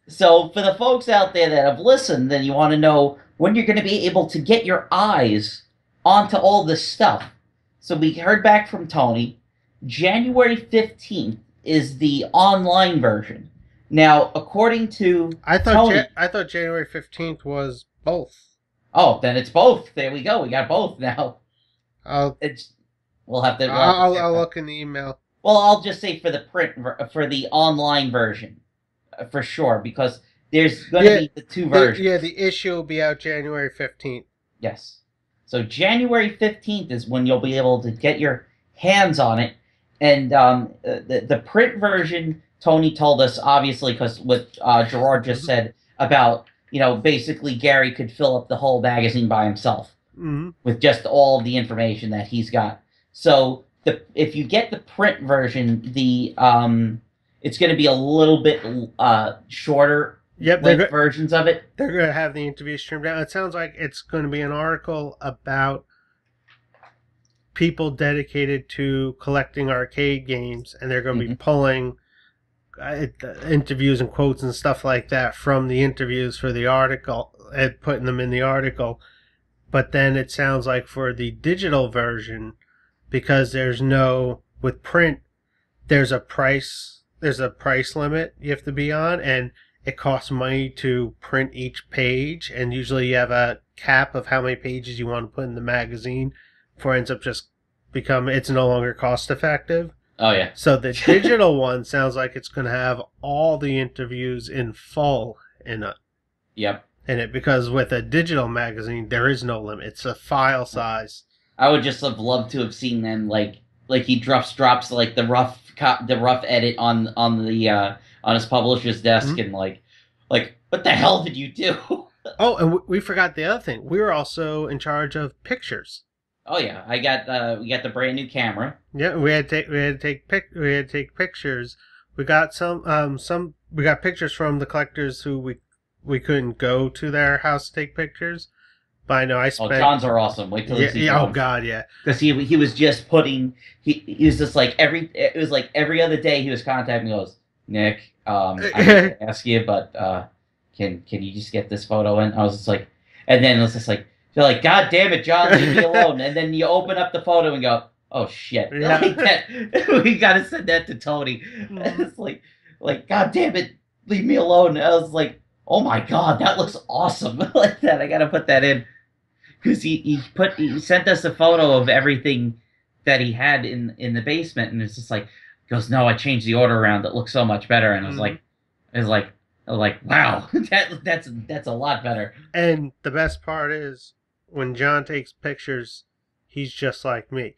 So for the folks out there that have listened, then you want to know when you're going to be able to get your eyes onto all this stuff. So we heard back from Tony. January 15th is the online version. Now, according to Tony... I thought January 15th was both. Oh, then it's both. There we go. We got both now. I'll look in the email. Well, I'll just say for the online version. For sure, because there's going to be the 2 versions. The issue will be out January 15th. Yes. So January 15th is when you'll be able to get your hands on it. and the print version, Tony told us obviously because what Gerard just said about basically Gary could fill up the whole magazine by himself Mm-hmm. with just all of the information that he's got. So if you get the print version, it's going to be a little bit shorter versions of it. They're going to have the interviews trimmed down. It sounds like it's going to be an article about people dedicated to collecting arcade games, and they're going to be pulling interviews and quotes and stuff like that from the interviews for the article and putting them in the article. But then it sounds like for the digital version, because with print, there's a price limit you have to be on, and it costs money to print each page, and usually you have a cap of how many pages you want to put in the magazine before it ends up just it's no longer cost effective. Oh yeah. So the digital one sounds like it's going to have all the interviews in full in it. Yep. In it, because with a digital magazine there is no limit. It's a file size. I would just have loved to have seen them like he drops like the rough edit on his publisher's desk and like what the hell did you do? Oh, and we forgot the other thing. We were also in charge of pictures. Oh yeah, we got the brand new camera. Yeah, we had to take pictures. We got we got pictures from the collectors who we couldn't go to their house to take pictures. But I know I spent. Oh, John's are awesome. Wait till you see John. Oh God, yeah. Because he was just putting. He was just like every other day he was contacting me. He goes, Nick, I need to ask you, but can you just get this photo in? I was just like, and then it was just like, they're like, God damn it, John, leave me alone. And then you open up the photo and go, oh shit, yeah. Like that. We gotta send that to Tony. It's like God damn it, leave me alone. And I was like, oh my God, that looks awesome. Like that, I gotta put that in. Because he sent us a photo of everything that he had in the basement, and it's just like, he goes, no, I changed the order around. It looks so much better. And I was like, wow, that's a lot better. And the best part is when John takes pictures, he's just like me.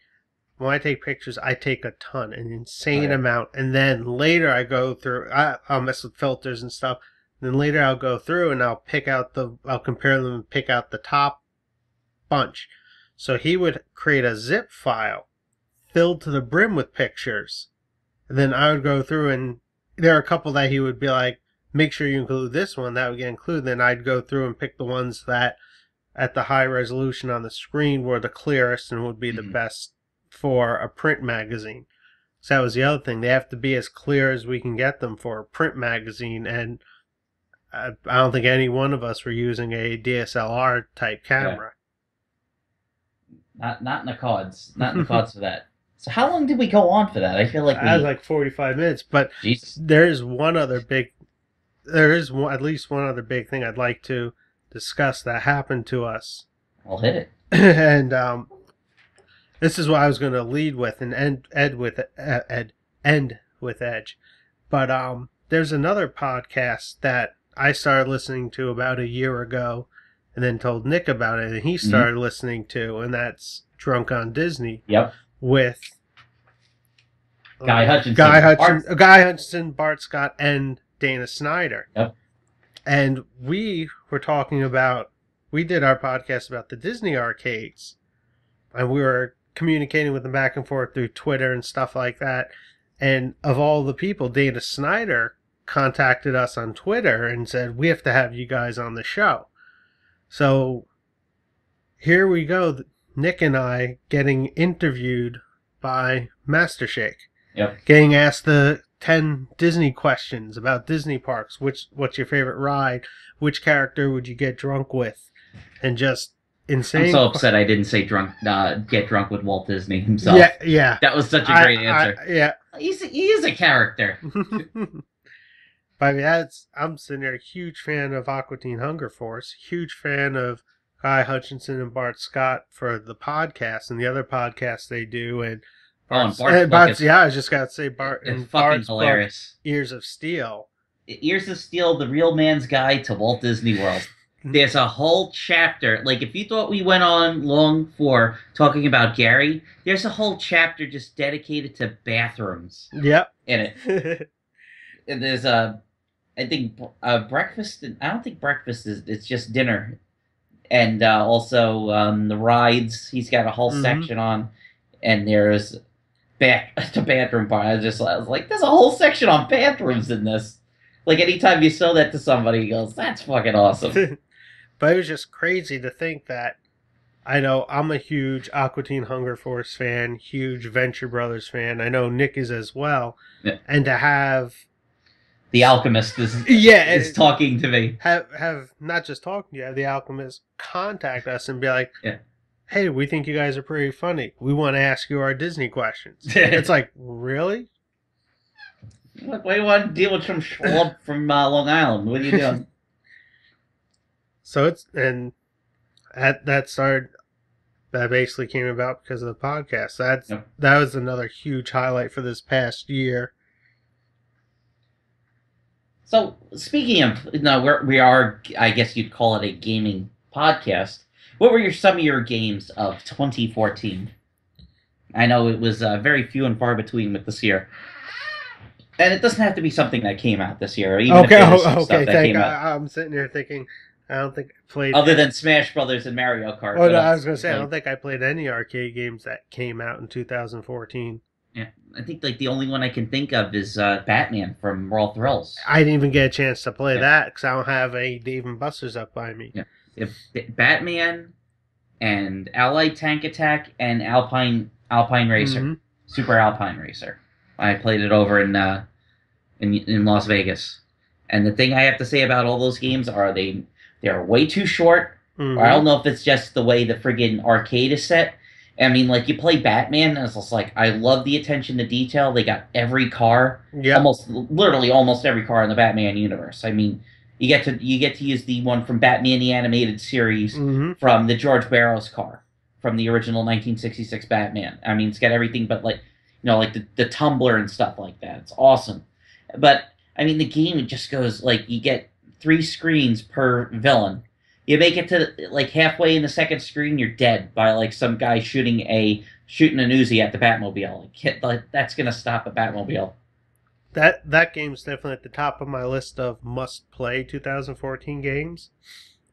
When I take pictures, I take a ton, an insane amount, and then later I go through. I'll mess with filters and stuff. Then later I'll go through and I'll compare them and pick out the top bunch. So he would create a zip file filled to the brim with pictures. And then I would go through, and there are a couple that he would be like, make sure you include this one, that would get included. Then I'd go through and pick the ones that at the high resolution on the screen were the clearest and would be the best for a print magazine. So that was the other thing. They have to be as clear as we can get them for a print magazine, and I don't think any one of us were using a DSLR type camera. Not in the cards. Not in the cards for that. So how long did we go on for that? I feel like that was like 45 minutes. But there is at least one other big thing I'd like to discuss that happened to us. I'll hit it. And this is what I was going to lead with and end with Edge. But there's another podcast that I started listening to about a year ago, and then told Nick about it, and he started listening to, and that's Drunk on Disney. Yep. With Guy Hutchinson, Bart Scott, and Dana Snyder. Yep. And we were talking about, we did our podcast about the Disney arcades, and we were communicating with them back and forth through Twitter and stuff like that. And of all the people, Dana Snyder contacted us on Twitter and said, we have to have you guys on the show. So here we go, Nick and I getting interviewed by Master Shake. Yep. Getting asked the 10 Disney questions about Disney parks. What's your favorite ride? Which character would you get drunk with? And just insane. I'm so upset I didn't say get drunk with Walt Disney himself. Yeah. That was such a great answer. Yeah. He is a character. But I mean, I'm sitting there, a huge fan of Aqua Teen Hunger Force, huge fan of Guy Hutchinson and Bart Scott for the podcast and the other podcasts they do, and Bart's, I was just got to say Bart and Bart's hilarious. Ears of Steel. Ears of Steel, the real man's guide to Walt Disney World. there's a whole chapter. Like, if you thought we went on long for talking about Gary, there's a whole chapter just dedicated to bathrooms Yep. in it. And there's I think breakfast. I don't think breakfast is. It's just dinner, and also the rides. He's got a whole section on, and there's the bathroom part. I was like, there's a whole section on bathrooms in this. Like, anytime you show that to somebody, he goes, "That's fucking awesome." But it was just crazy to think that. I know I'm a huge Aqua Teen Hunger Force fan, huge Venture Brothers fan. I know Nick is as well, and to have the Alchemist is talking to me. Have not just talking to you, have the Alchemist contact us and be like, hey, we think you guys are pretty funny. We want to ask you our Disney questions. It's like, really? Look, why do you want to deal with some schlub from Long Island? What are you doing? So that basically came about because of the podcast. That was another huge highlight for this past year. So, speaking of, we are, I guess you'd call it a gaming podcast. What were some of your games of 2014? I know it was very few and far between with this year. And it doesn't have to be something that came out this year. Even Thank God. I'm sitting here thinking, I don't think I played... Other than Smash Brothers and Mario Kart. Oh, no, I was going to say, I don't think I played any arcade games that came out in 2014. Yeah, I think the only one I can think of is Batman from Raw Thrills. I didn't even get a chance to play that because I don't have any Dave & Buster's up by me. Yeah, Batman and Allied Tank Attack and Alpine Racer, Super Alpine Racer. I played it over in Las Vegas, and the thing I have to say about all those games are they're way too short. Or I don't know if it's just the way the friggin' arcade is set. I mean, like, you play Batman, and it's just like, I love the attention to detail. They got every car, literally almost every car in the Batman universe. I mean, you get to use the one from Batman the Animated Series from the George Barrows car from the original 1966 Batman. I mean, it's got everything but, like, like the tumbler and stuff like that. It's awesome. But, I mean, the game, it just goes, like, you get 3 screens per villain. You make it to, like, halfway in the second screen, you're dead by, like, some guy shooting an Uzi at the Batmobile. Like, that's going to stop a Batmobile. That game's definitely at the top of my list of must-play 2014 games.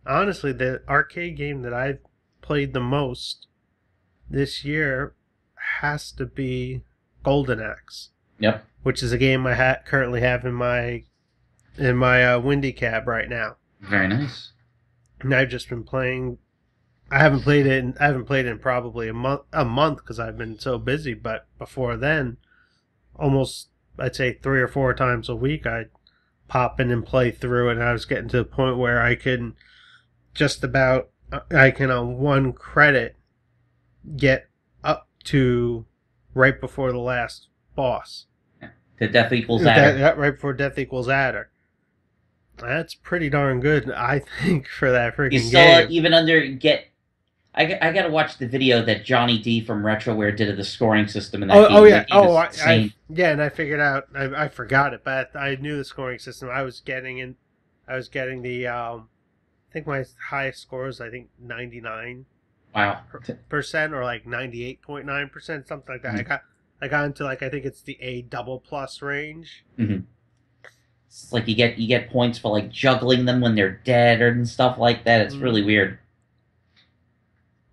Honestly, the arcade game that I've played the most this year has to be Golden Axe. Yep. Which is a game I currently have in my Windy cab right now. Very nice. And I've just been playing. I haven't played it in probably a month because I've been so busy. But before then, almost I'd say 3 or 4 times a week I'd pop in and play through it. And I was getting to the point where I can on 1 credit get up to right before the last boss. To Death Equals Adder. Right before Death Equals Adder. That's pretty darn good, I think, for that freaking game. You still even I got to watch the video that Johnny D from RetroWare did of the scoring system in that game. Oh yeah. And I figured out. I forgot it, but I knew the scoring system. I was getting the. I think my highest score was 99. Wow. % or like 98.9%, something like that. I got into I think it's the A double plus range. It's like you get points for like juggling them when they're dead and stuff like that. It's really weird.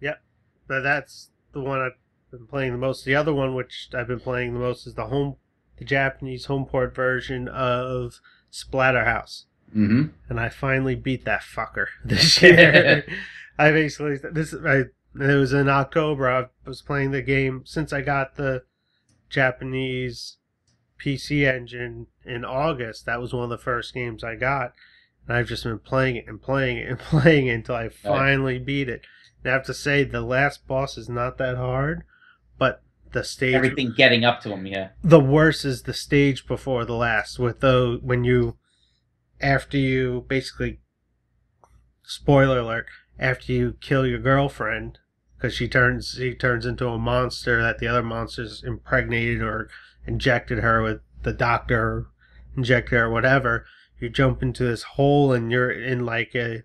Yep, but that's the one I've been playing the most. The other one which I've been playing the most is the Japanese home port version of Splatterhouse. And I finally beat that fucker this year. It was in October. I was playing the game since I got the Japanese PC engine in August. That was one of the first games I got, and I've just been playing it and playing it and playing it until I finally beat it. And I have to say, the last boss is not that hard, but the stage, everything getting up to him, the worst is the stage before the last. After you basically, spoiler alert, after you kill your girlfriend, because she turns into a monster that the other monsters impregnated or injected her with, the doctor injected her or whatever, you jump into this hole and you're in like a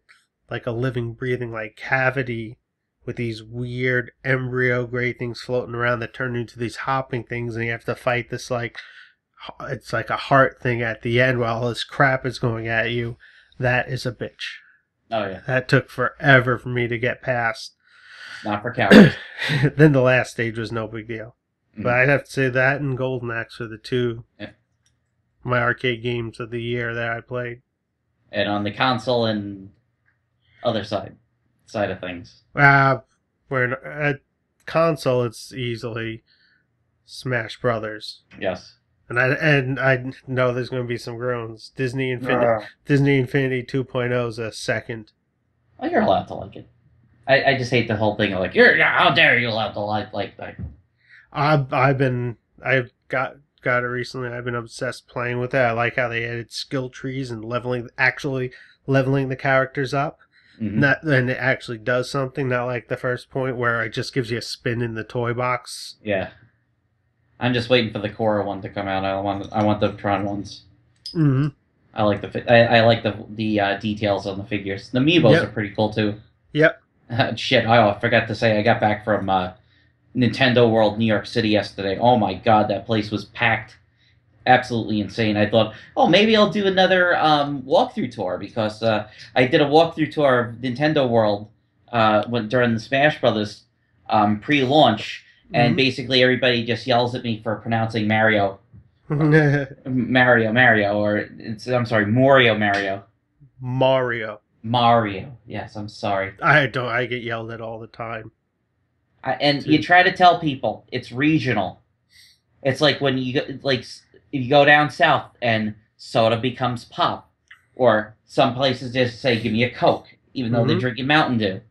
like a living, breathing like cavity with these weird embryo gray things floating around that turn into these hopping things, and you have to fight this like it's like a heart thing at the end while all this crap is going at you. That is a bitch. Oh yeah. That took forever for me to get past. Not for cowards. Then the last stage was no big deal. Mm-hmm. But I'd have to say that and Golden Axe are the two my arcade games of the year that I played. And on the console and other side of things. Where at console it's easily Smash Brothers. Yes. And I know there's going to be some groans. Disney Infinity 2.0 is a second. Well, you're allowed to like it. I just hate the whole thing of like, how dare you allowed to like that. I've got it recently. I've been obsessed playing with it. I like how they added skill trees and actually leveling the characters up. Mm-hmm. And it actually does something, not like the first point where it just gives you a spin in the toy box. Yeah. I'm just waiting for the Korra one to come out. I want the Tron ones. Mm-hmm. I like the details on the figures. The Amiibos are pretty cool too. Yep. Shit, I forgot to say I got back from Nintendo World, New York City yesterday. Oh my god, that place was packed. Absolutely insane. I thought, maybe I'll do another walkthrough tour because I did a walkthrough tour of Nintendo World during the Smash Brothers pre-launch, and basically everybody just yells at me for pronouncing Mario. Mario, or I'm sorry, Mario. Mario. Yes, I'm sorry. I get yelled at all the time. You try to tell people it's regional. It's like when if you go down south and soda becomes pop, or some places just say give me a Coke, even though they're drinking Mountain Dew.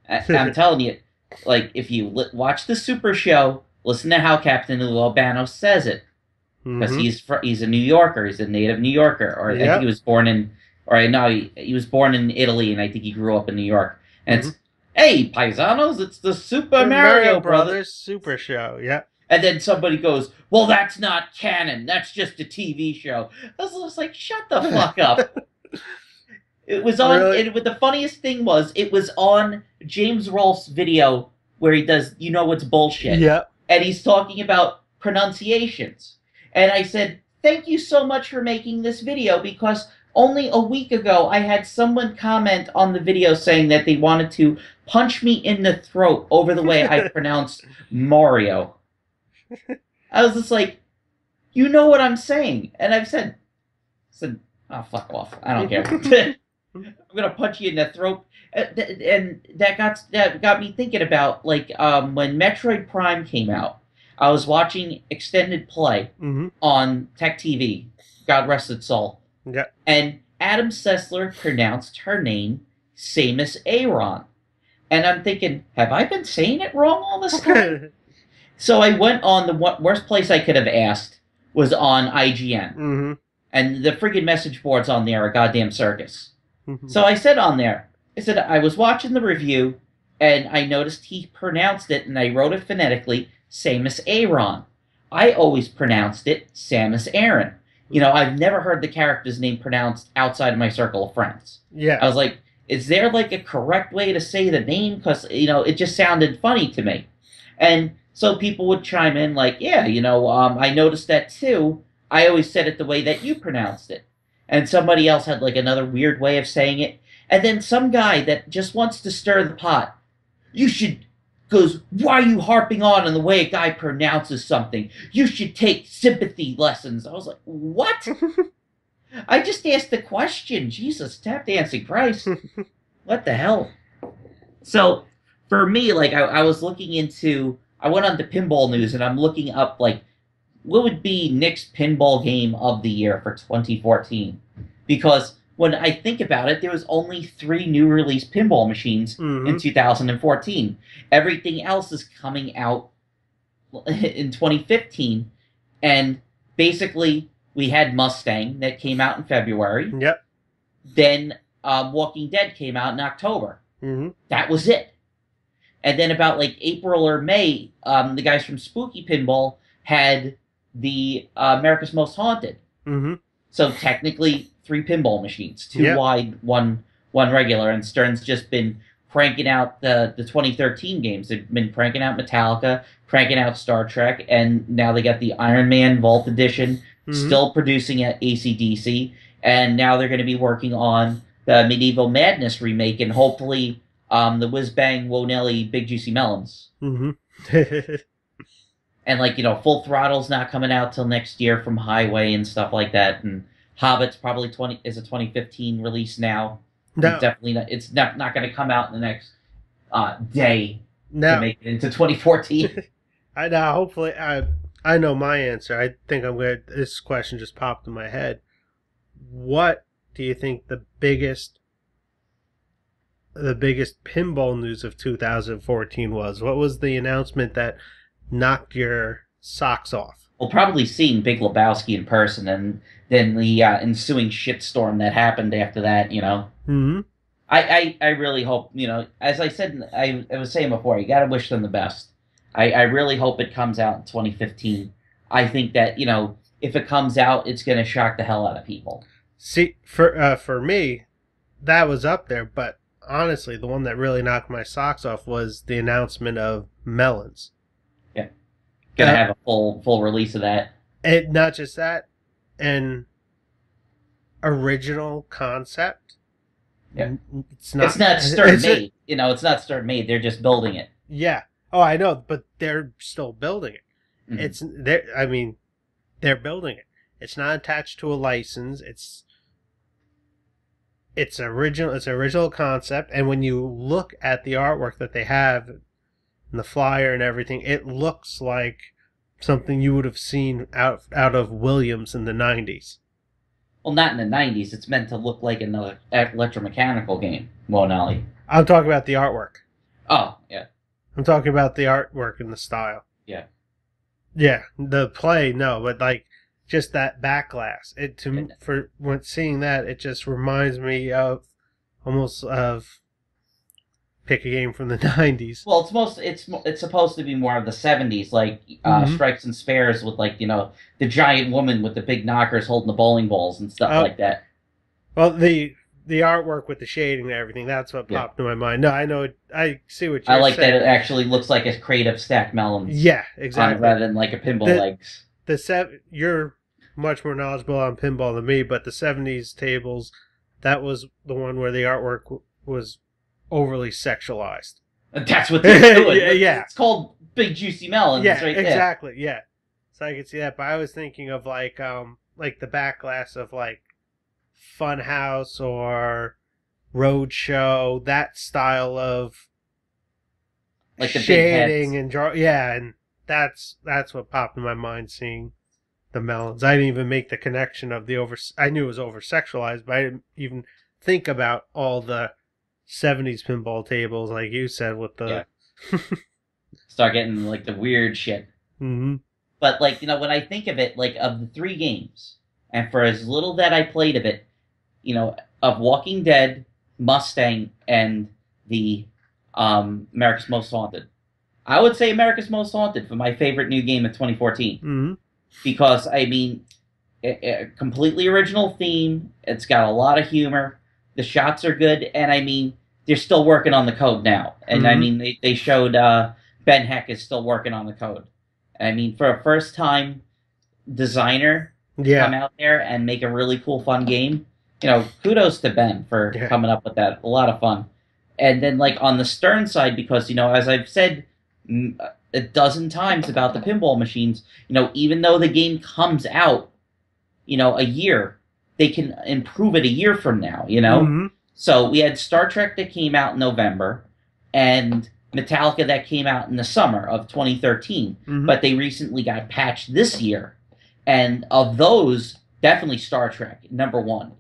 I'm telling you, like if you watch the Super Show, listen to how Captain Lou Albano says it, because he's a New Yorker, he's a native New Yorker, or I think he was born in. Or I know he was born in Italy, and I think he grew up in New York. And it's, hey, paisanos, it's the Super Mario Brothers Super Show, yeah. And then somebody goes, well, that's not canon. That's just a TV show. I was just like, shut the fuck up. It was on, the funniest thing was, it was on James Rolfe's video where he does, it's bullshit. Yeah. And he's talking about pronunciations. And I said, thank you so much for making this video, because only a week ago, I had someone comment on the video saying that they wanted to punch me in the throat over the way I pronounced Mario. I was just like, you know what I'm saying. And I've said, oh, fuck off. I don't care. I'm going to punch you in the throat. And that got me thinking about, like, when Metroid Prime came out, I was watching extended play on Tech TV. God rest its soul. Yeah. And Adam Sessler pronounced her name Samus Aran. And I'm thinking, have I been saying it wrong all this time? So I went on the worst place I could have asked was on IGN. And the friggin' message boards on there are a goddamn circus. So I said on there, I was watching the review, and I noticed he pronounced it, and I wrote it phonetically, Samus Aran. I always pronounced it Samus Aran. I've never heard the character's name pronounced outside of my circle of friends. Yeah. I was like, is there like a correct way to say the name? Because, it just sounded funny to me. And so people would chime in like, yeah, I noticed that too. I always said it the way that you pronounced it. And somebody else had like another weird way of saying it. And then some guy that just wants to stir the pot, goes, why are you harping on the way a guy pronounces something? You should take sympathy lessons. I was like, what? I just asked the question. Jesus, tap dancing Christ. What the hell? So, for me, like, I was looking into, I went on to Pinball News, and I'm looking up, like, what would be Nick's pinball game of the year for 2014? Because when I think about it, there was only 3 new release pinball machines in 2014. Everything else is coming out in 2015. And basically, we had Mustang that came out in February. Yep. Then Walking Dead came out in October. That was it. And then about like April or May, the guys from Spooky Pinball had the America's Most Haunted. So technically, 3 pinball machines, 2 wide, one one regular, and Stern's just been cranking out the 2013 games. They've been cranking out Metallica, cranking out Star Trek, and now they got the Iron Man Vault Edition, still producing at AC/DC, and now they're going to be working on the Medieval Madness remake, and hopefully the Whiz Bang Wonelli Big Juicy Melons. And like, Full Throttle's not coming out till next year from Highway and stuff like that, and Hobbit's probably is a 2015 release now. No. It's definitely not. It's not going to come out in the next day to make it into 2014. I know. Hopefully, I know my answer. I think I'm going. This question just popped in my head. What do you think the biggest pinball news of 2014 was? What was the announcement that knocked your socks off? Well, probably seeing Big Lebowski in person, and then the ensuing shitstorm that happened after that. I really hope, as I said, I was saying before, you got to wish them the best. I really hope it comes out in 2015. I think that, if it comes out, it's going to shock the hell out of people. See, for me, that was up there, but honestly, the one that really knocked my socks off was the announcement of Melons. Yeah. Gonna have a full release of that. And not just that, an original concept. Yeah. It's not Stern made. It's not Stern made. They're just building it. Yeah. Oh, I know, but they're still building it. They're building it. It's not attached to a license. It's original. It's an original concept, and when you look at the artwork that they have, and the flyer and everything, it looks like something you would have seen out of Williams in the 90s. Well, not in the 90s. It's meant to look like another electromechanical game, Wonelli. I'm talking about the artwork. Oh, yeah. I'm talking about the artwork and the style. Yeah. Yeah, the play, no, but like just that back glass. When seeing that, it just reminds me of almost of pick a game from the 90s. Well, it's supposed to be more of the 70s, like Strikes and Spares with the giant woman with the big knockers holding the bowling balls and stuff like that. Well, the artwork with the shading and everything, that's what popped in my mind. No, I know. I see what you're saying. I like that it actually looks like a crate of stacked melons. Yeah, exactly. Rather than like a pinball legs. You're much more knowledgeable on pinball than me, but the 70s tables, that was the one where the artwork was overly sexualized. That's what they're doing. Yeah. It's called Big Juicy Melons right there. Exactly, yeah. So I could see that, but I was thinking of like the back glass of like Funhouse or Roadshow, that style of like the shading and and that's what popped in my mind seeing the melons. I didn't even make the connection of I knew it was over sexualized, but I didn't even think about all the 70s pinball tables, like you said, with the start getting like the weird shit. But when I think of it, like of the 3 games, and for as little that I played of it, of Walking Dead, Mustang, and the America's Most Haunted, I would say America's Most Haunted for my favorite new game of 2014. Because a completely original theme. It's got a lot of humor. The shots are good, and they're still working on the code now. And they showed Ben Heck is still working on the code. For a first time designer come out there and make a really cool, fun game, kudos to Ben for coming up with that. A lot of fun. And then on the Stern side, because as I've said a dozen times about the pinball machines, even though the game comes out a year, they can improve it a year from now, So we had Star Trek that came out in November, and Metallica that came out in the summer of 2013, but they recently got patched this year. And of those, definitely Star Trek, number 1.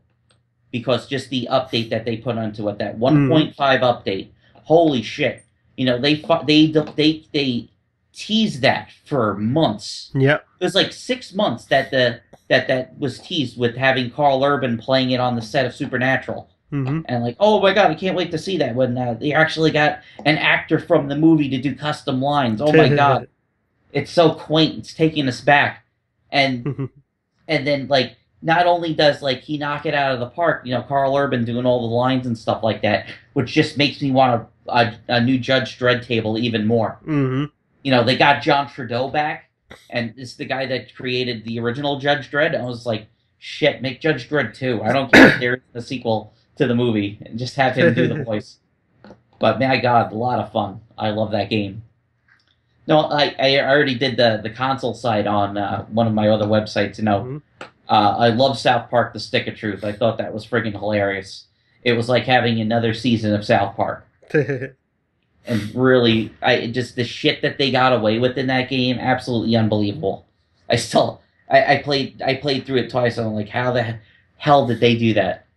Because just the update that they put onto it, that 1.5 update, holy shit. They teased that for months. Yep. It was like 6 months that that was teased, with having Carl Urban playing it on the set of Supernatural. And oh my god, I can't wait to see that when they actually got an actor from the movie to do custom lines. Oh my god. It's so quaint. It's taking us back. And and then not only does like he knock it out of the park, Carl Urban doing all the lines and stuff like that, which just makes me want a new Judge Dredd table even more. Mm-hmm. They got John Trudeau back, and it's the guy that created the original Judge Dredd. I was like, shit, make Judge Dredd 2. I don't care if there is a sequel to the movie, and just have him do the voice. But my God, a lot of fun. I love that game. No, I already did the console side on one of my other websites. Mm-hmm. I love South Park: The Stick of Truth. I thought that was friggin' hilarious. It was like having another season of South Park. And really, the shit that they got away with in that game, absolutely unbelievable. I played through it twice, and I'm like, how the hell did they do that?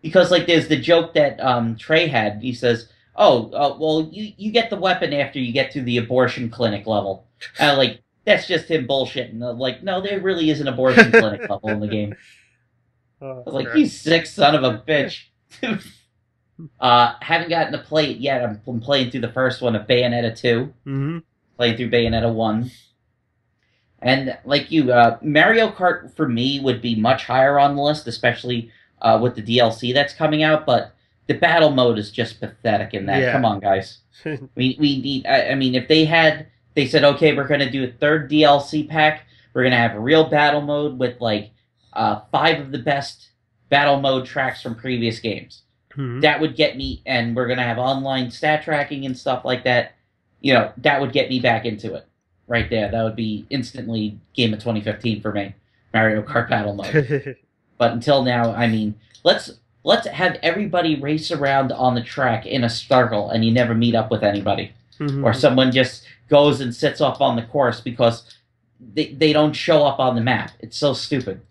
Because like there's the joke that Trey had. He says, well, you get the weapon after you get to the abortion clinic level. And like, that's just him bullshitting. Like, no, there really is an abortion clinic level in the game. I was like, you sick son of a bitch. Haven't gotten to play it yet. I'm playing through the first one of Bayonetta 2. Mm-hmm. Playing through Bayonetta 1. And like you, Mario Kart for me would be much higher on the list, especially with the DLC that's coming out, but the battle mode is just pathetic in that. Yeah. Come on, guys. we need, I mean, if they said, okay, we're going to do a third DLC pack, we're going to have a real battle mode with like 5 of the best battle mode tracks from previous games. Mm-hmm. That would get me, and we're going to have online stat tracking and stuff like that. That would get me back into it. Right there. That would be instantly game of 2015 for me. Mario Kart battle mode. But until now, I mean, let's have everybody race around on the track in a circle and you never meet up with anybody. Mm-hmm. Or someone just goes and sits off on the course because they don't show up on the map. It's so stupid.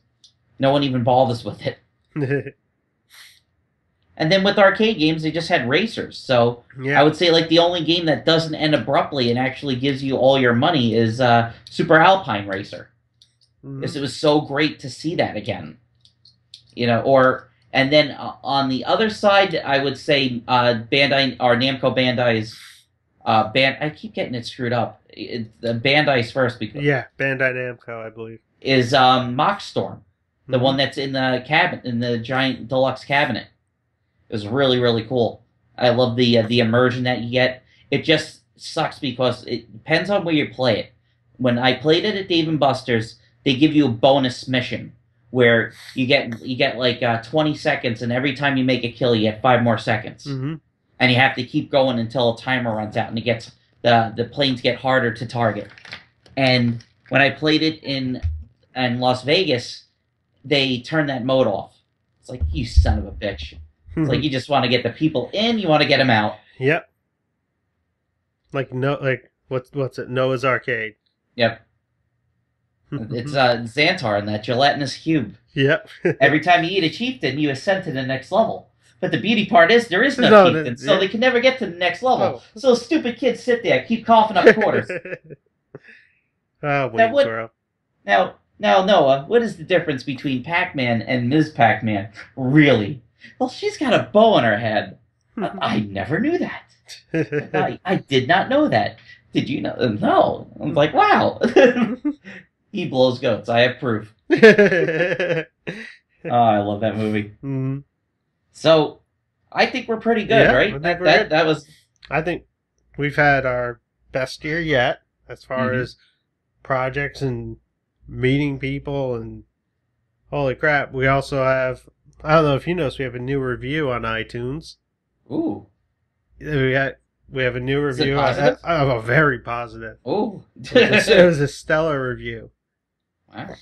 No one even bothers with it. And then with arcade games, they just had racers. So yeah. I would say like the only game that doesn't end abruptly and actually gives you all your money is Super Alpine Racer. Mm-hmm. Because it was so great to see that again. And then on the other side, I would say Bandai or Namco Bandai's I keep getting it screwed up. The Bandai's first because Bandai Namco, I believe, is Mockstorm, the one that's in the cabinet, in the giant deluxe cabinet. It was really, really cool. I love the immersion that you get. It just sucks because it depends on where you play it. When I played it at Dave & Buster's, they give you a bonus mission where you get like 20 seconds, and every time you make a kill, you get 5 more seconds. Mm-hmm. And you have to keep going until a timer runs out, and it gets the planes get harder to target. And when I played it in Las Vegas, they turned that mode off. It's like, you son of a bitch. It's like you just want to get the people in, you want to get them out. Yep. What's it? Noah's Arcade. Yep. It's Xantar in that gelatinous cube. Yep. Every time you eat a chieftain, you ascend to the next level. But the beauty part is there is no chieftain, so they can never get to the next level. Oh. So stupid kids sit there, keep coughing up quarters. Now, Noah, what is the difference between Pac-Man and Ms. Pac-Man? Really? Well, she's got a bow on her head. I never knew that. I did not know that. Did you know? No. I was like, wow. He blows goats. I have proof. I love that movie. Mm-hmm. So, I think we're pretty good, right? That was. I think we've had our best year yet as far as projects and meeting people, and holy crap, we also have. I don't know if you noticed, we have a new review on iTunes. Ooh. We have a new review. Is it positive? Very positive. Ooh. It was a stellar review. Wow.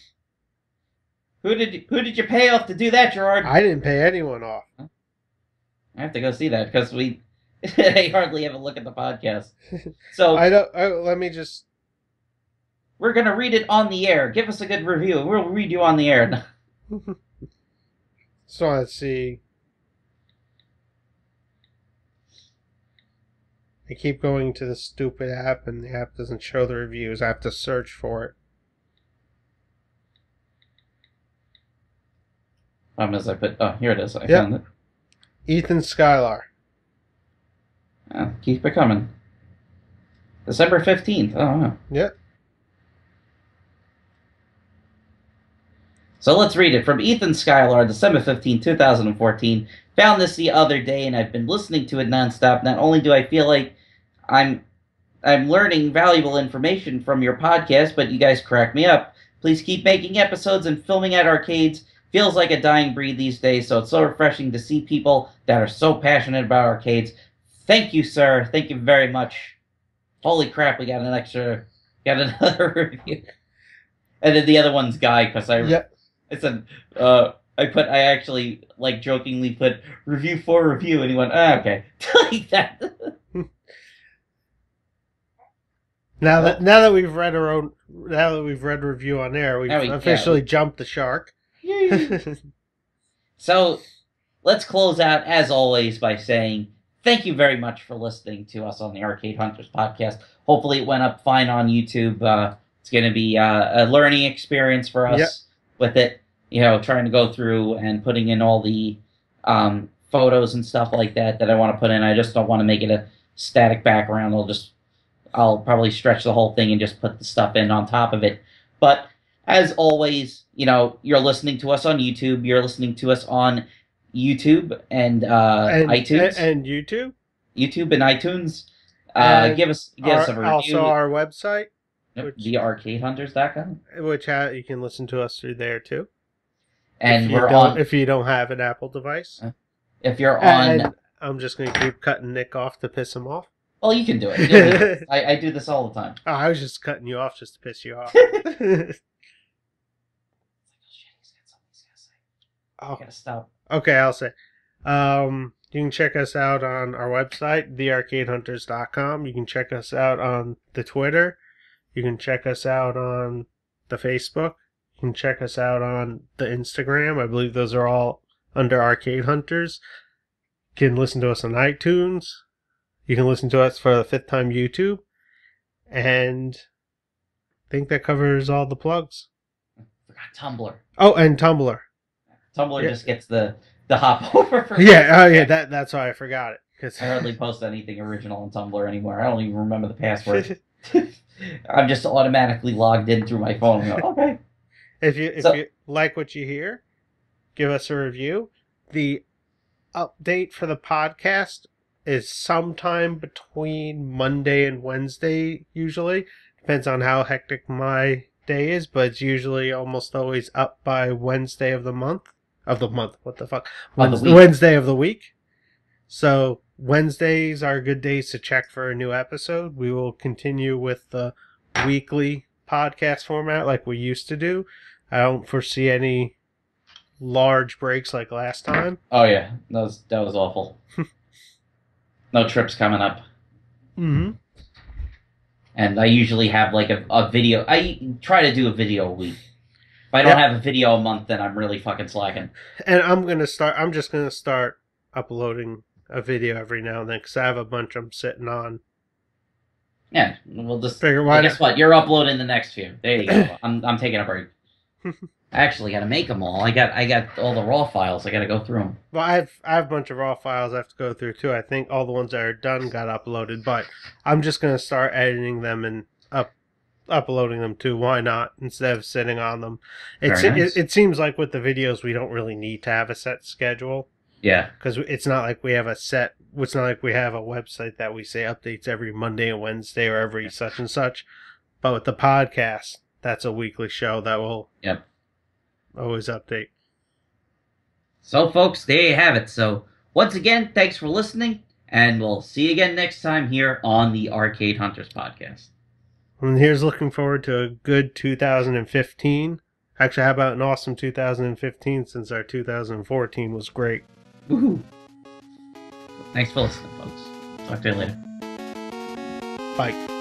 Who did you pay off to do that, Gerard? I didn't pay anyone off. I have to go see that because I hardly ever look at the podcast. So let me just. We're gonna read it on the air. Give us a good review, and we'll read you on the air. So let's see. I keep going to the stupid app, and the app doesn't show the reviews. I have to search for it. Here it is. I found it. Ethan Skylar. Keep it coming. December 15th. Oh, wow. Yep. So let's read it. From Ethan Skylar, December 15, 2014. Found this the other day, and I've been listening to it nonstop. Not only do I feel like I'm learning valuable information from your podcast, but you guys crack me up. Please keep making episodes and filming at arcades. Feels like a dying breed these days, so it's so refreshing to see people that are so passionate about arcades. Thank you, sir. Thank you very much. Holy crap, we got another review. And then the other one's Guy, because I said, I actually, like, jokingly put review for review, and he went, okay. Like that. Now that we've read review on air, we've officially jumped the shark. So, let's close out, as always, by saying thank you very much for listening to us on the Arcade Hunters podcast. Hopefully it went up fine on YouTube. It's going to be a learning experience for us with it. You know, trying to go through and putting in all the photos and stuff like that I want to put in. I just don't want to make it a static background. I'll probably stretch the whole thing and just put the stuff in on top of it. But as always, you know, you're listening to us on YouTube. You're listening to us on YouTube and iTunes. And YouTube? YouTube and iTunes. Give us a review. Also our website. TheArcadeHunters.com. Which you can listen to us through there too. And if you don't have an Apple device. If you're on... And I'm just going to keep cutting Nick off to piss him off. Well, you can do it. I do this all the time. Oh, I was just cutting you off just to piss you off. I gotta stop. Okay, I'll say. You can check us out on our website, thearcadehunters.com. You can check us out on the Twitter. You can check us out on the Facebook. You can check us out on the Instagram. I believe those are all under Arcade Hunters. You can listen to us on iTunes. You can listen to us for the fifth time YouTube. And I think that covers all the plugs. I forgot Tumblr. Oh, and Tumblr. Tumblr just gets the hop over for that's why I forgot it. I hardly post anything original on Tumblr anymore. I don't even remember the password. I'm just automatically logged in through my phone. Going, okay. If you like what you hear, give us a review. The update for the podcast is sometime between Monday and Wednesday, usually. Depends on how hectic my day is, but it's usually almost always up by Wednesday of the month. What the fuck? Wednesday of the week. So Wednesdays are good days to check for a new episode. We will continue with the weekly podcast format like we used to do. I don't foresee any large breaks like last time. Oh yeah, that was awful. No trips coming up. Mm-hmm. And I usually have like a video. I try to do a video a week. If I don't have a video a month, then I'm really fucking slacking. And I'm just gonna start uploading a video every now and then because I have a bunch I'm sitting on. Yeah, we'll just figure. Guess what? You're uploading the next few. There you go. I'm taking a break. I actually got to make them all. I got all the raw files. I got to go through them. Well, I have a bunch of raw files I have to go through too. I think all the ones that are done got uploaded, but I'm just gonna start editing them and uploading them too. Why not? Instead of sitting on them. It seems like with the videos we don't really need to have a set schedule. Yeah. Because it's not like we have it's not like we have a website that we say updates every Monday and Wednesday or every such and such. But with the podcast, that's a weekly show that will always update. So, folks, there you have it. So, once again, thanks for listening, and we'll see you again next time here on the Arcade Hunters podcast. And here's looking forward to a good 2015. Actually, how about an awesome 2015 since our 2014 was great. Woohoo! Thanks for listening, folks. Talk to you later. Bye.